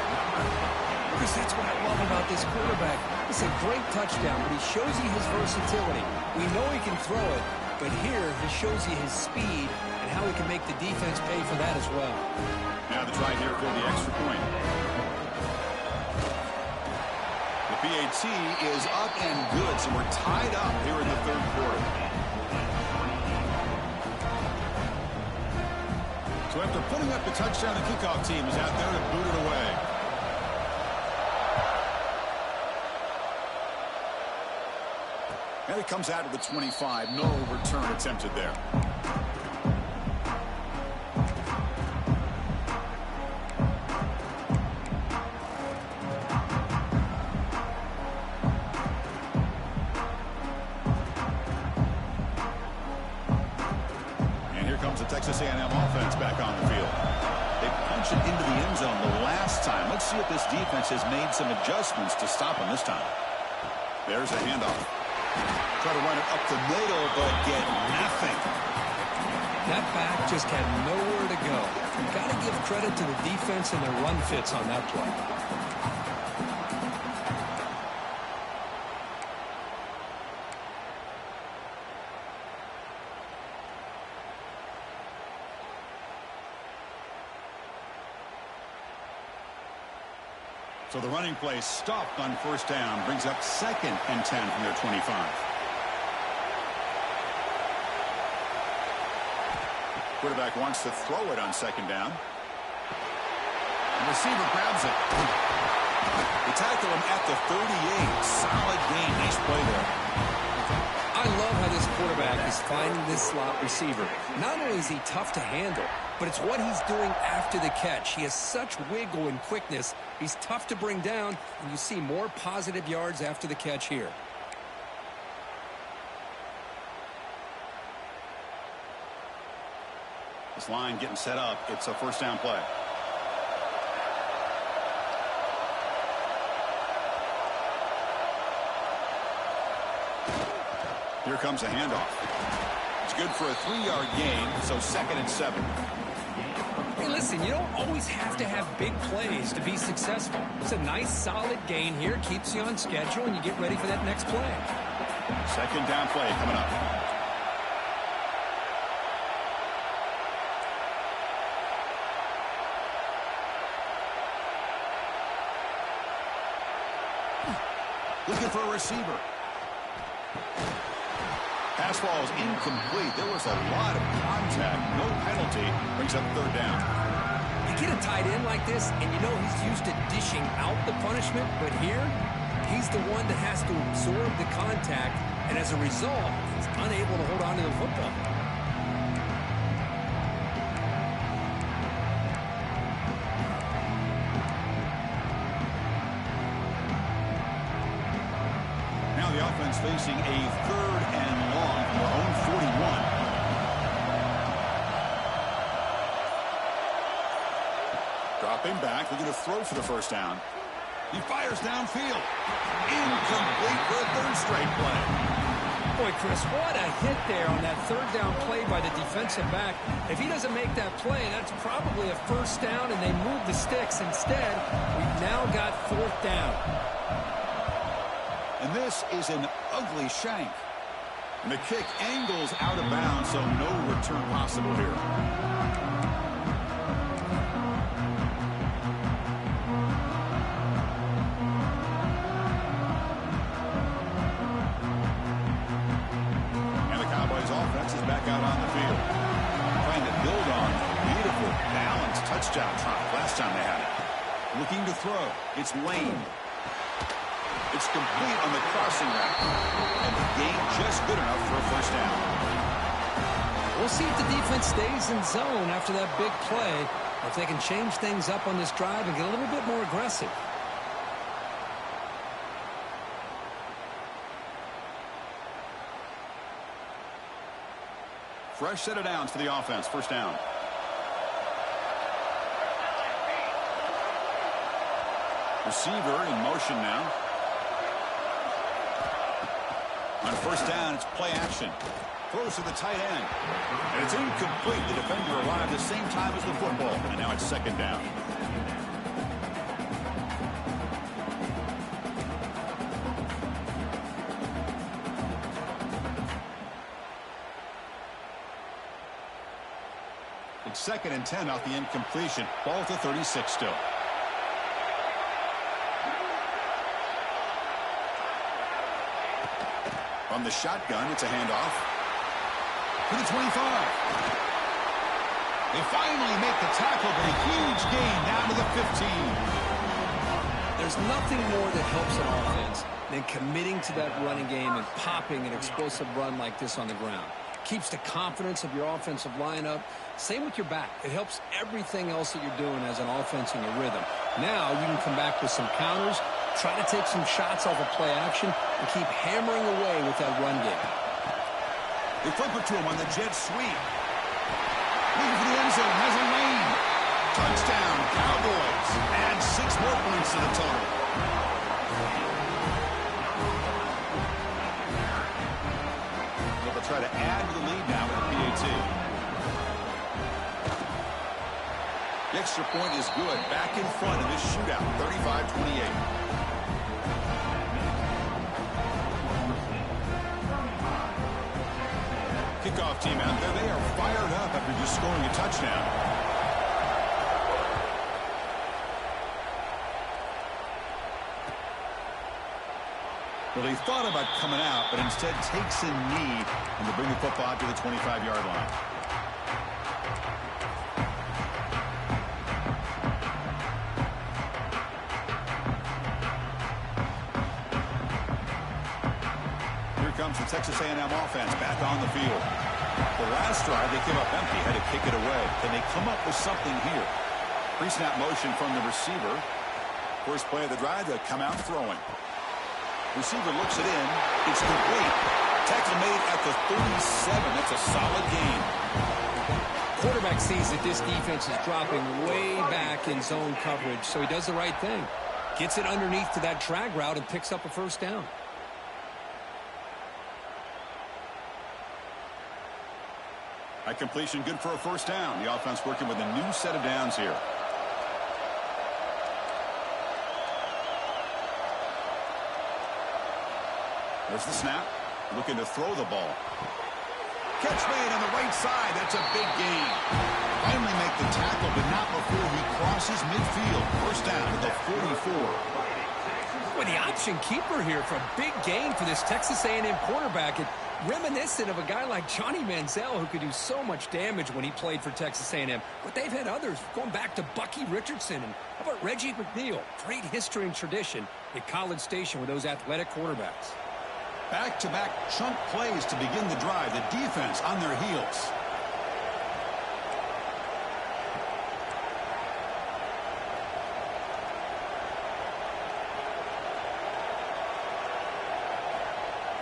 Chris, that's what I love about this quarterback. It's a great touchdown, but he shows you his versatility. We know he can throw it, but here he shows you his speed and how he can make the defense pay for that as well. Now the try here for the extra point. The PAT is up and good, so we're tied up here in the third quarter. So after putting up the touchdown, the kickoff team is out there to boot it away. And it comes out of the 25. No return attempted there. And here comes the Texas A&M offense back on the field. They punch it into the end zone the last time. Let's see if this defense has made some adjustments to stop them this time. There's a handoff. Try to run it up the middle, but get nothing. That back just had nowhere to go. You've got to give credit to the defense and their run fits on that play. So the running play stopped on first down, brings up 2nd and 10 from their 25. Quarterback wants to throw it on 2nd down. The receiver grabs it. They tackle him at the 38. Solid gain. Nice play there. I love how this quarterback is finding this slot receiver. Not only is he tough to handle, but it's what he's doing after the catch. He has such wiggle and quickness. He's tough to bring down, and you see more positive yards after the catch here. This line getting set up. It's a first down play. Here comes a handoff. It's good for a 3-yard gain, so 2nd and 7. Hey, listen, you don't always have to have big plays to be successful. It's a nice, solid gain here. Keeps you on schedule, and you get ready for that next play. 2nd down play coming up. Looking for a receiver. Pass ball is incomplete. There was a lot of contact. No penalty. Brings up 3rd down. You get a tight end like this, and you know he's used to dishing out the punishment, but here, he's the one that has to absorb the contact, and as a result, he's unable to hold on to the football. Now the offense facing a 3rd and long from their own 41. Dropping back, looking to throw for the first down. He fires downfield. Incomplete for a third straight play. Boy, Chris, what a hit there on that third down play by the defensive back. If he doesn't make that play, that's probably a first down, and they move the sticks. Instead, we've now got fourth down. And this is an ugly shank. And the kick angles out of bounds, so no return possible here. Offense is back out on the field. Trying to build on beautiful, balanced touchdown drop last time they had it. Looking to throw. It's Lane. It's complete on the crossing route. And the gain just good enough for a first down. We'll see if the defense stays in zone after that big play, or if they can change things up on this drive and get a little bit more aggressive. Fresh set of downs for the offense. First down. Receiver in motion now. On first down, it's play action. Throws to the tight end. And it's incomplete. The defender arrived at the same time as the football. And now it's second down. Second and 10 off the incompletion. Ball to 36 still. From the shotgun, it's a handoff. To the 25. They finally make the tackle, but a huge gain down to the 15. There's nothing more that helps an offense than committing to that running game and popping an explosive run like this on the ground. Keeps the confidence of your offensive lineup. Same with your back. It helps everything else that you're doing as an offense in your rhythm. Now you can come back with some counters, try to take some shots off of play action, and keep hammering away with that run game. They flip it to him on the jet sweep. Looking for the end zone, has a lane. Touchdown, Cowboys. Add 6 more points to the total. They'll try to add to the lead now with the PAT. The extra point is good. Back in front of this shootout, 35-28. Kickoff team out there. They are fired up after just scoring a touchdown. Well, he thought about coming out, but instead takes a knee and to bring the football out to the 25-yard line. Here comes the Texas A&M offense back on the field. The last drive, they came up empty, had to kick it away. Can they come up with something here? Pre-snap motion from the receiver. First play of the drive, they'll come out throwing. Receiver looks it in. It's complete. Tackle made at the 37. That's a solid gain. Quarterback sees that this defense is dropping way back in zone coverage, so he does the right thing. Gets it underneath to that drag route and picks up a first down. That completion good for a first down. The offense working with a new set of downs here. There's the snap. Looking to throw the ball. Catch made on the right side. That's a big gain. Finally make the tackle, but not before he crosses midfield. First down at the 44. Well, the option keeper here for a big gain for this Texas A&M quarterback. It reminiscent of a guy like Johnny Manziel who could do so much damage when he played for Texas A&M. But they've had others going back to Bucky Richardson. And how about Reggie McNeil? Great history and tradition at College Station with those athletic quarterbacks. Back-to-back chunk plays to begin the drive. The defense on their heels.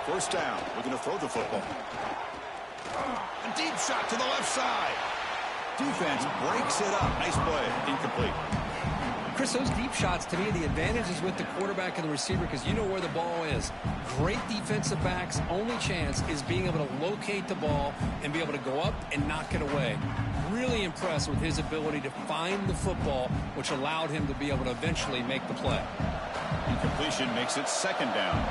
First down. Looking to throw the football. A deep shot to the left side. Defense breaks it up. Nice play. Incomplete. Chris, those deep shots, to me, the advantage is with the quarterback and the receiver because you know where the ball is. Great defensive backs' only chance is being able to locate the ball and be able to go up and knock it away. Really impressed with his ability to find the football, which allowed him to be able to eventually make the play. Incompletion makes it second down.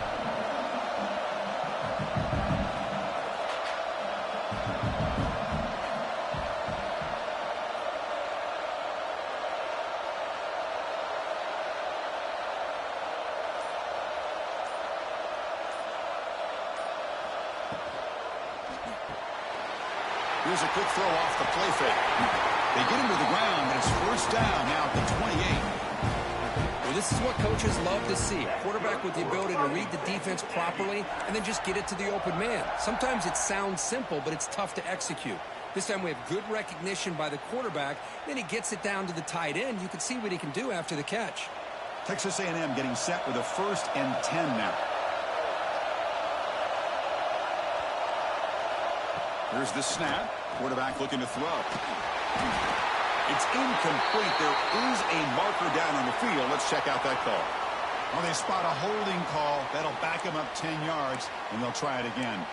Here's a quick throw off the play fake. They get him to the ground, and it's first down now at the 28. Well, this is what coaches love to see. A quarterback with the ability to read the defense properly and then just get it to the open man. Sometimes it sounds simple, but it's tough to execute. This time we have good recognition by the quarterback. Then he gets it down to the tight end. You can see what he can do after the catch. Texas A&M getting set with a 1st and 10 now. Here's the snap. Quarterback looking to throw. It's incomplete. There is a marker down on the field. Let's check out that call. Well, they spot a holding call. That'll back him up 10 yards, and they'll try it again.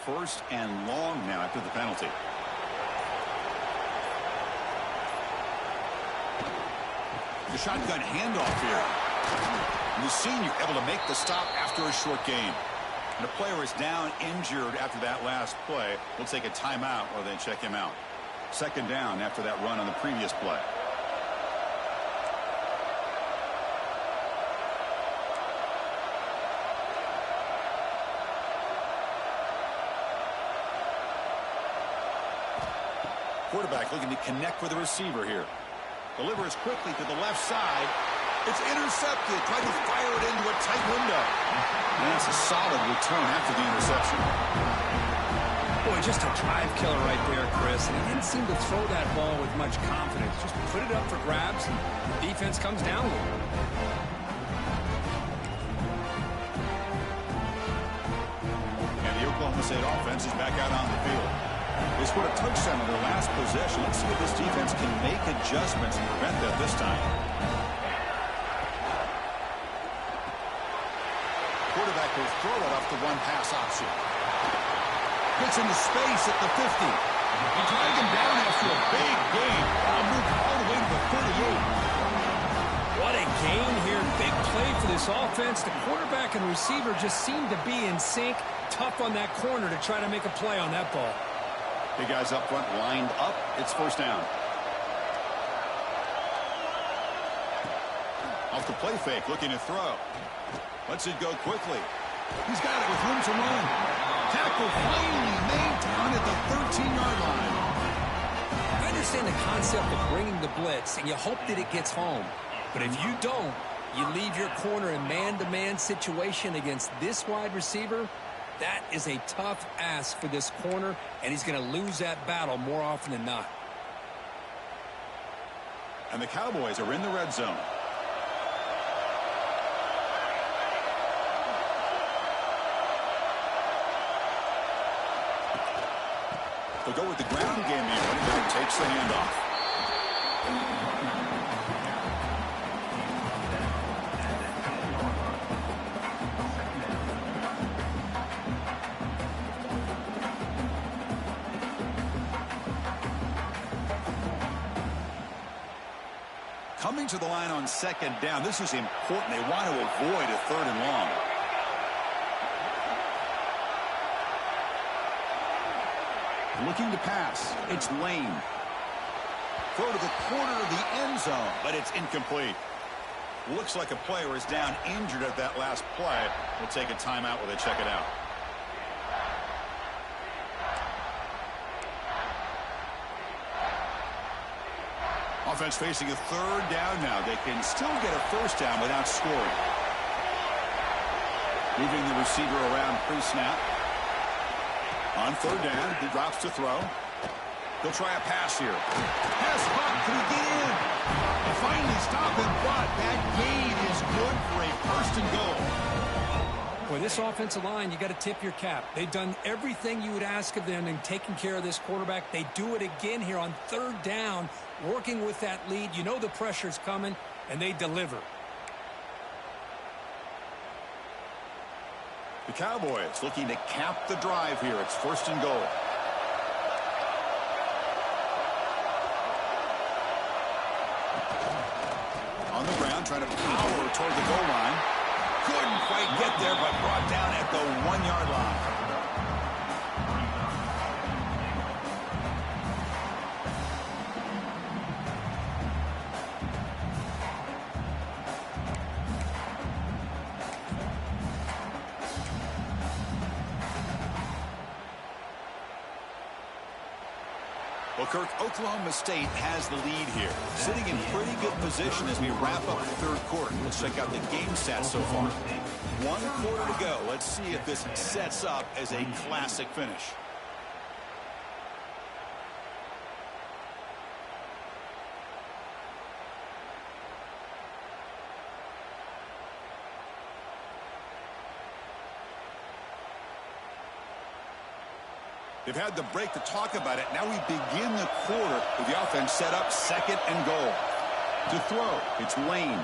First and long now after the penalty. The shotgun handoff here. And the senior able to make the stop after a short gain. And the player is down injured after that last play. We'll take a timeout or then check him out. Second down after that run on the previous play. Quarterback looking to connect with the receiver here. Delivers quickly to the left side. It's intercepted. Tried to fire it into a tight window. And that's a solid return after the interception. Boy, just a drive killer right there, Chris. And he didn't seem to throw that ball with much confidence. Just put it up for grabs, and the defense comes down with it. And the Oklahoma State offense is back out on the field. They scored a touchdown on their last possession. Let's see if this defense can make adjustments and prevent that this time. Quarterback will throw it off the one pass option. Gets into space at the 50. He dragged him down after a big gain. I'll move all the way to the 38. What a gain here. Big play for this offense. The quarterback and receiver just seem to be in sync. Tough on that corner to try to make a play on that ball. Big guys up front lined up. It's first down. Off the play fake, looking to throw. Lets it go quickly. He's got it with room to run. Tackle finally made down at the 13-yard line. I understand the concept of bringing the blitz, and you hope that it gets home. But if you don't, you leave your corner in man-to-man situation against this wide receiver. That is a tough ask for this corner, and he's going to lose that battle more often than not. And the Cowboys are in the red zone. They'll go with the ground game here, and then takes the handoff. Coming to the line on second down. This is important. They want to avoid a third and long. Looking to pass. It's Lane. Throw to the corner of the end zone, but it's incomplete. Looks like a player is down injured at that last play. We'll take a timeout while they check it out. Offense facing a third down now. They can still get a first down without scoring. Moving the receiver around pre-snap. On third down, he drops to throw. They'll try a pass here. Pass hop. Can he get in? They finally stop him, but that gain is good for a first and goal. Boy, this offensive line, you got to tip your cap. They've done everything you would ask of them in taking care of this quarterback. They do it again here on third down, working with that lead. You know the pressure's coming, and they deliver. The Cowboys looking to cap the drive here. It's first and goal. On the ground, trying to power toward the goal line. Couldn't quite get there, but brought down at the 1-yard line. Well, Kirk, Oklahoma State has the lead here, sitting in pretty good position as we wrap up the third quarter. Let's check out the game stats so far. 1 quarter to go. Let's see if this sets up as a classic finish. They've had the break to talk about it. Now we begin the quarter with the offense set up second and goal. To throw, it's Lane.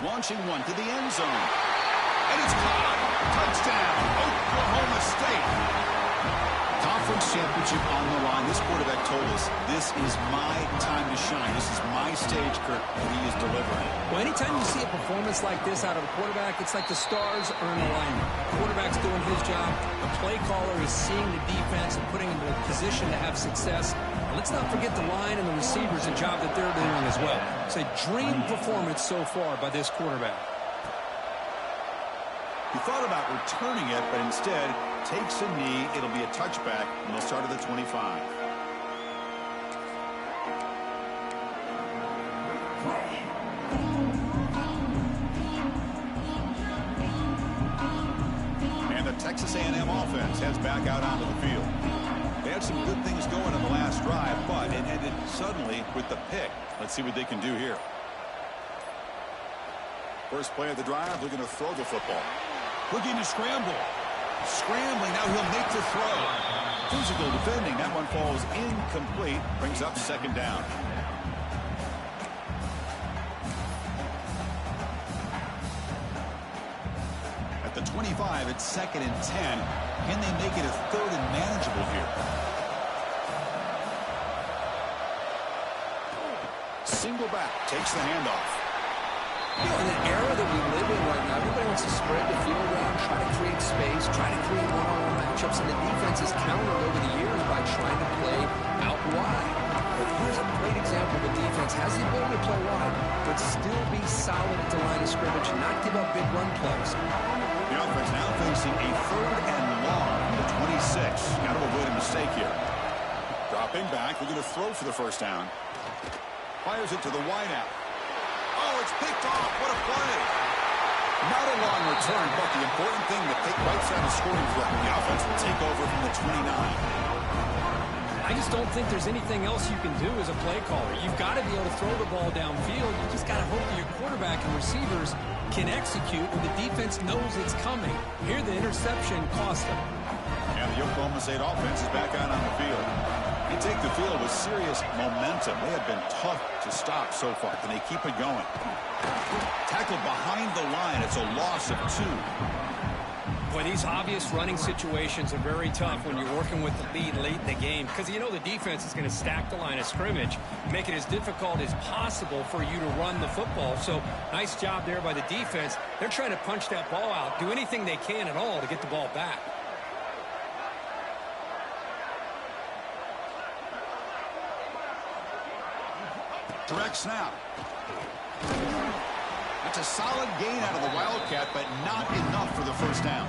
Launching one to the end zone. And it's caught. Touchdown, Oklahoma State. Conference championship on the line. This quarterback told us, this is my time to shine. This is my stage, Kirk, and he is delivering. Well, anytime you see a performance like this out of a quarterback, it's like the stars are in alignment. The quarterback's doing his job. The play caller is seeing the defense and putting him in a position to have success. Now, let's not forget the line and the receivers, the job that they're doing as well. It's a dream performance so far by this quarterback. He thought about returning it, but instead takes a knee. It'll be a touchback, and they'll start at the 25. And the Texas A&M offense heads back out onto the field. They had some good things going on the last drive, but it ended suddenly with the pick. Let's see what they can do here. First play of the drive, they're going to throw the football. Looking to scramble. Scrambling, now he'll make the throw. Physical defending, that one falls incomplete. Brings up second down. At the 25, it's second and 10. Can they make it a third and manageable here? Single back, takes the handoff. You know, in the era that we live in right now, everybody wants to spread the field around, try to create space, try to create one-on-one matchups, and the defense has countered over the years by trying to play out wide. But here's a great example of a defense has the ability to play wide, but still be solid at the line of scrimmage and not give up big run plays. The offense now facing a third and long from the 26. Got to avoid a mistake here. Dropping back, we're going to throw for the first down. Fires it to the wideout. Oh, it's picked off. What a play. Not a long return, but the important thing, the pick right side of scoring threat. The offense will take over from the 29. I just don't think there's anything else you can do as a play caller. You've got to be able to throw the ball downfield. You just got to hope that your quarterback and receivers can execute when the defense knows it's coming. Here, the interception cost them. And the Oklahoma State offense is back out on the field. They take the field with serious momentum. They have been tough to stop so far. Can they keep it going? Tackled behind the line. It's a loss of 2. Boy, these obvious running situations are very tough when you're working with the lead late in the game because you know the defense is going to stack the line of scrimmage, make it as difficult as possible for you to run the football. So nice job there by the defense. They're trying to punch that ball out, do anything they can at all to get the ball back. Direct snap. That's a solid gain out of the Wildcat, but not enough for the first down.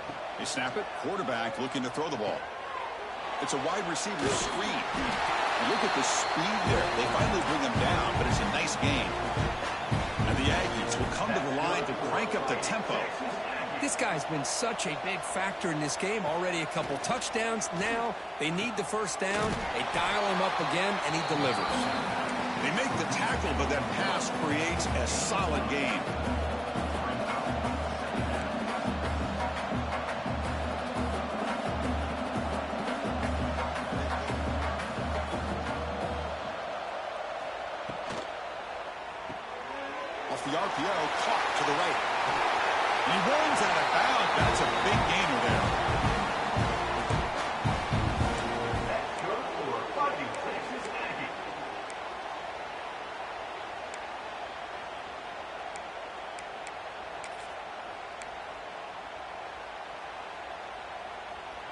They snap it. Quarterback looking to throw the ball. It's a wide receiver screen. And look at the speed there. They finally bring him down, but it's a nice gain. And the Aggies will come to the line to crank up the tempo. This guy's been such a big factor in this game. Already a couple touchdowns. Now they need the first down. They dial him up again, and he delivers. They make the tackle, but that pass creates a solid gain. Off the RPO, caught to the right. He runs out of bounds. That's a big gainer there. That's good for a fighting Texas Aggie.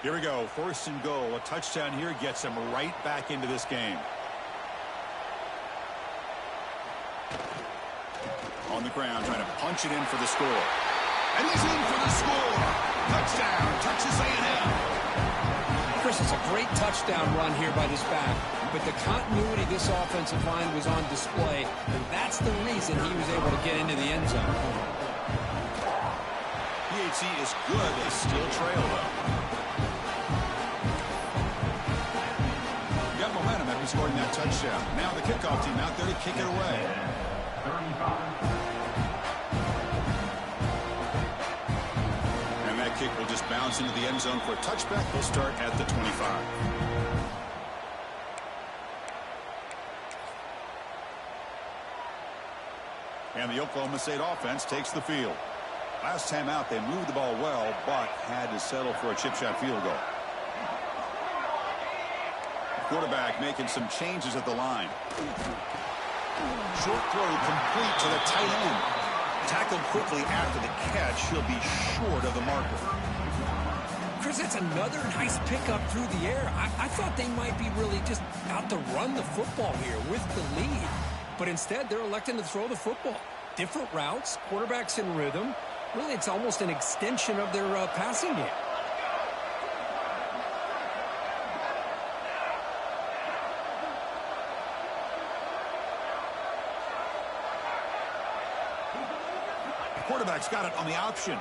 Here we go. First and goal. A touchdown here gets him right back into this game. On the ground, trying to punch it in for the score. And he's in for the score. Touchdown, Texas A&M. Chris, it's a great touchdown run here by this back. But the continuity of this offensive line was on display, and that's the reason he was able to get into the end zone. PHC is good. They still trail, though. Got momentum after scoring that touchdown. Now the kickoff team out there to kick it away. 35. Kick will just bounce into the end zone for a touchback. We'll start at the 25. And the Oklahoma State offense takes the field. Last time out, they moved the ball well, but had to settle for a chip shot field goal. Quarterback making some changes at the line. Short throw complete to the tight end. Tackled quickly after the catch. He'll be short of the marker. Chris, that's another nice pickup through the air. I thought they might be really just out to run the football here with the lead. But instead, they're electing to throw the football. Different routes, quarterbacks in rhythm. Really, it's almost an extension of their passing game. Quarterback's got it on the option.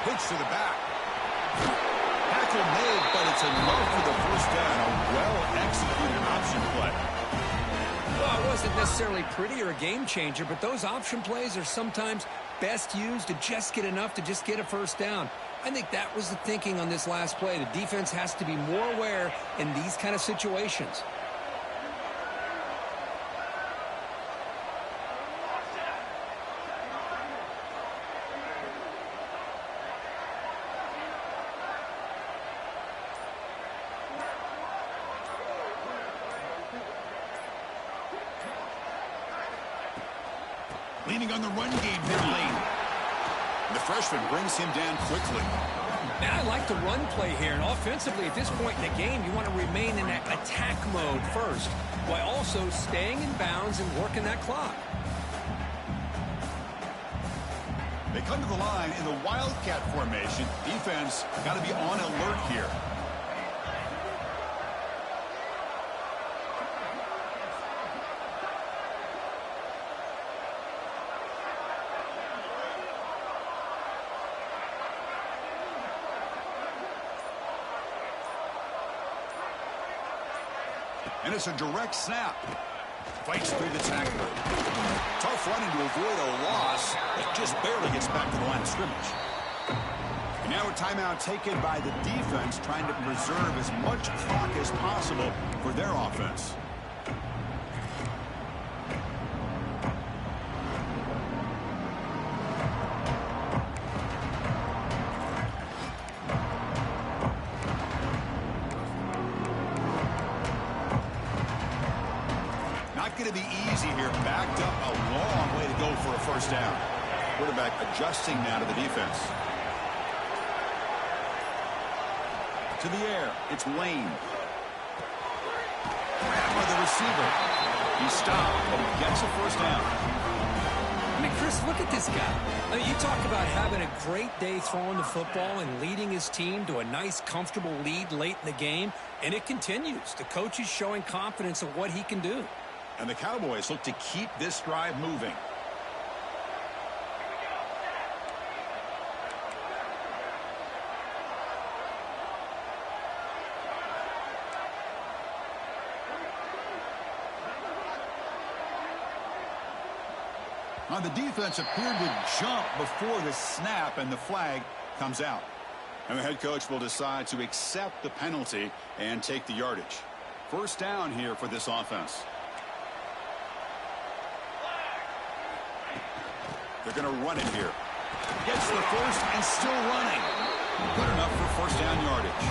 Pitch to the back. Tackle made, but it's enough for the first down. A well-executed option play. Well, it wasn't necessarily pretty or a game changer, but those option plays are sometimes best used to just get enough to just get a first down. I think that was the thinking on this last play. The defense has to be more aware in these kind of situations. Leaning on the run game here late. The freshman brings him down quickly. Man, I like the run play here. And offensively, at this point in the game, you want to remain in that attack mode first, while also staying in bounds and working that clock. They come to the line in the Wildcat formation. Defense got to be on alert here. And it's a direct snap. Fights through the tackler. Tough running to avoid a loss, but just barely gets back to the line of scrimmage. And now a timeout taken by the defense, trying to preserve as much clock as possible for their offense. Going to be easy here. Backed up a long way to go for a first down. Quarterback adjusting now to the defense. To the air. It's Lane. Grab by the receiver. He stopped, but he gets a first down. mean, Chris, look at this guy. I mean, you talk about having a great day throwing the football and leading his team to a nice, comfortable lead late in the game, and it continues. The coach is showing confidence of what he can do. And the Cowboys look to keep this drive moving. Now, the defense appeared to jump before the snap, and the flag comes out. And the head coach will decide to accept the penalty and take the yardage. First down here for this offense. They're going to run it here. Gets the first and still running. Good enough for first down yardage.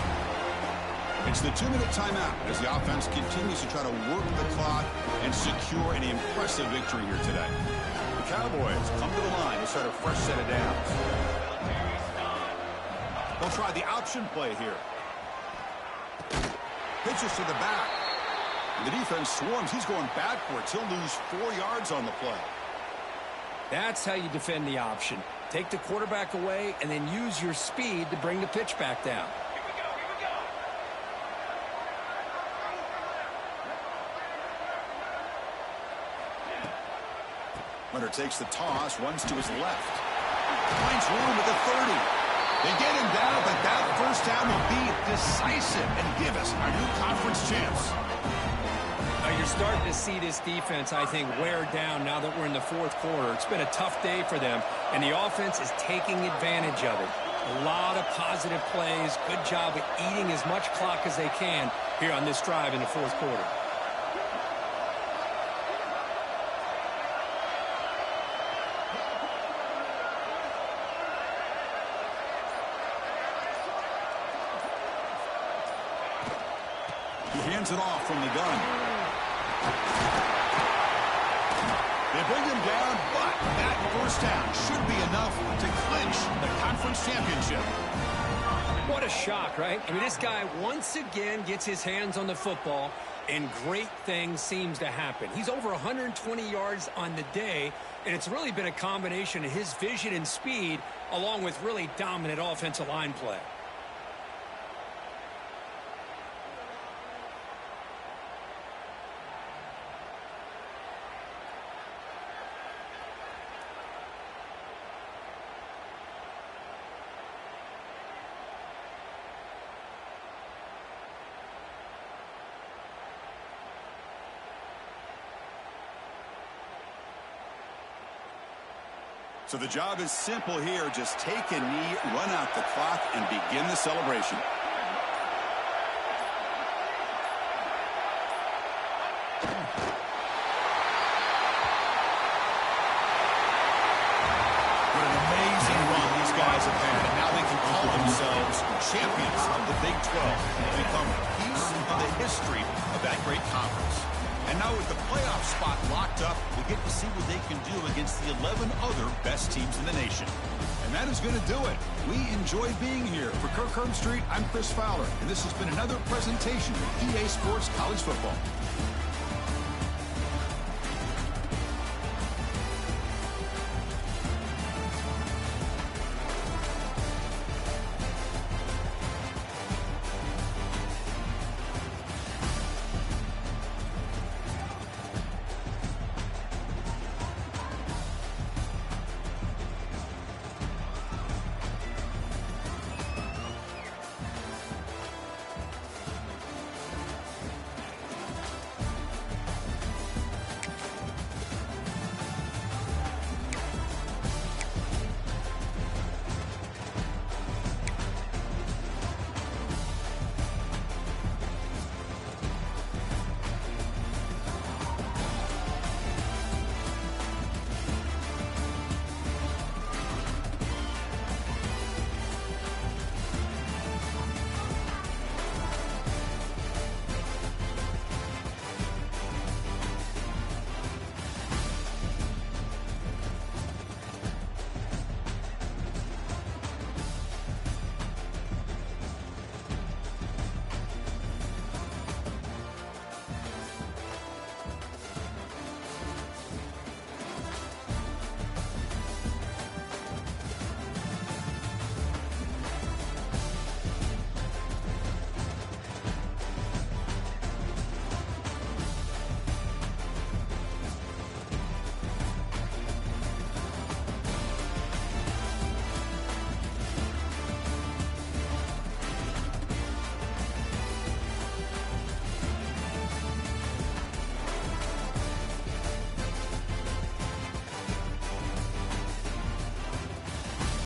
It's the 2-minute timeout as the offense continues to try to work the clock and secure an impressive victory here today. The Cowboys come to the line to start a fresh set of downs. They'll try the option play here. Pitches to the back. And the defense swarms. He's going backwards. He'll lose 4 yards on the play. That's how you defend the option. Take the quarterback away and then use your speed to bring the pitch back down. Runner takes the toss, runs to his left. Finds room at the 30. They get him down, but that first down will be decisive and give us our new conference champs. Now you're starting to see this defense, I think, wear down now that we're in the fourth quarter. It's been a tough day for them, and the offense is taking advantage of it. A lot of positive plays. Good job of eating as much clock as they can here on this drive in the fourth quarter. He hands it off from the gun. They bring him down, but that first down should be enough to clinch the conference championship. What a shock, right? I mean, this guy once again gets his hands on the football, and great things seems to happen. He's over 120 yards on the day, and it's really been a combination of his vision and speed along with really dominant offensive line play. So the job is simple here. Just take a knee, run out the clock, and begin the celebration. What an amazing run these guys have had. And now they can call themselves champions of the Big 12 and become a piece of the history of that great conference. And now with the playoff spot locked up, we get to see what they can do against the 11 other best teams in the nation. And that is going to do it. We enjoyed being here. For Kirk Herbstreit, I'm Chris Fowler, and this has been another presentation of EA Sports College Football.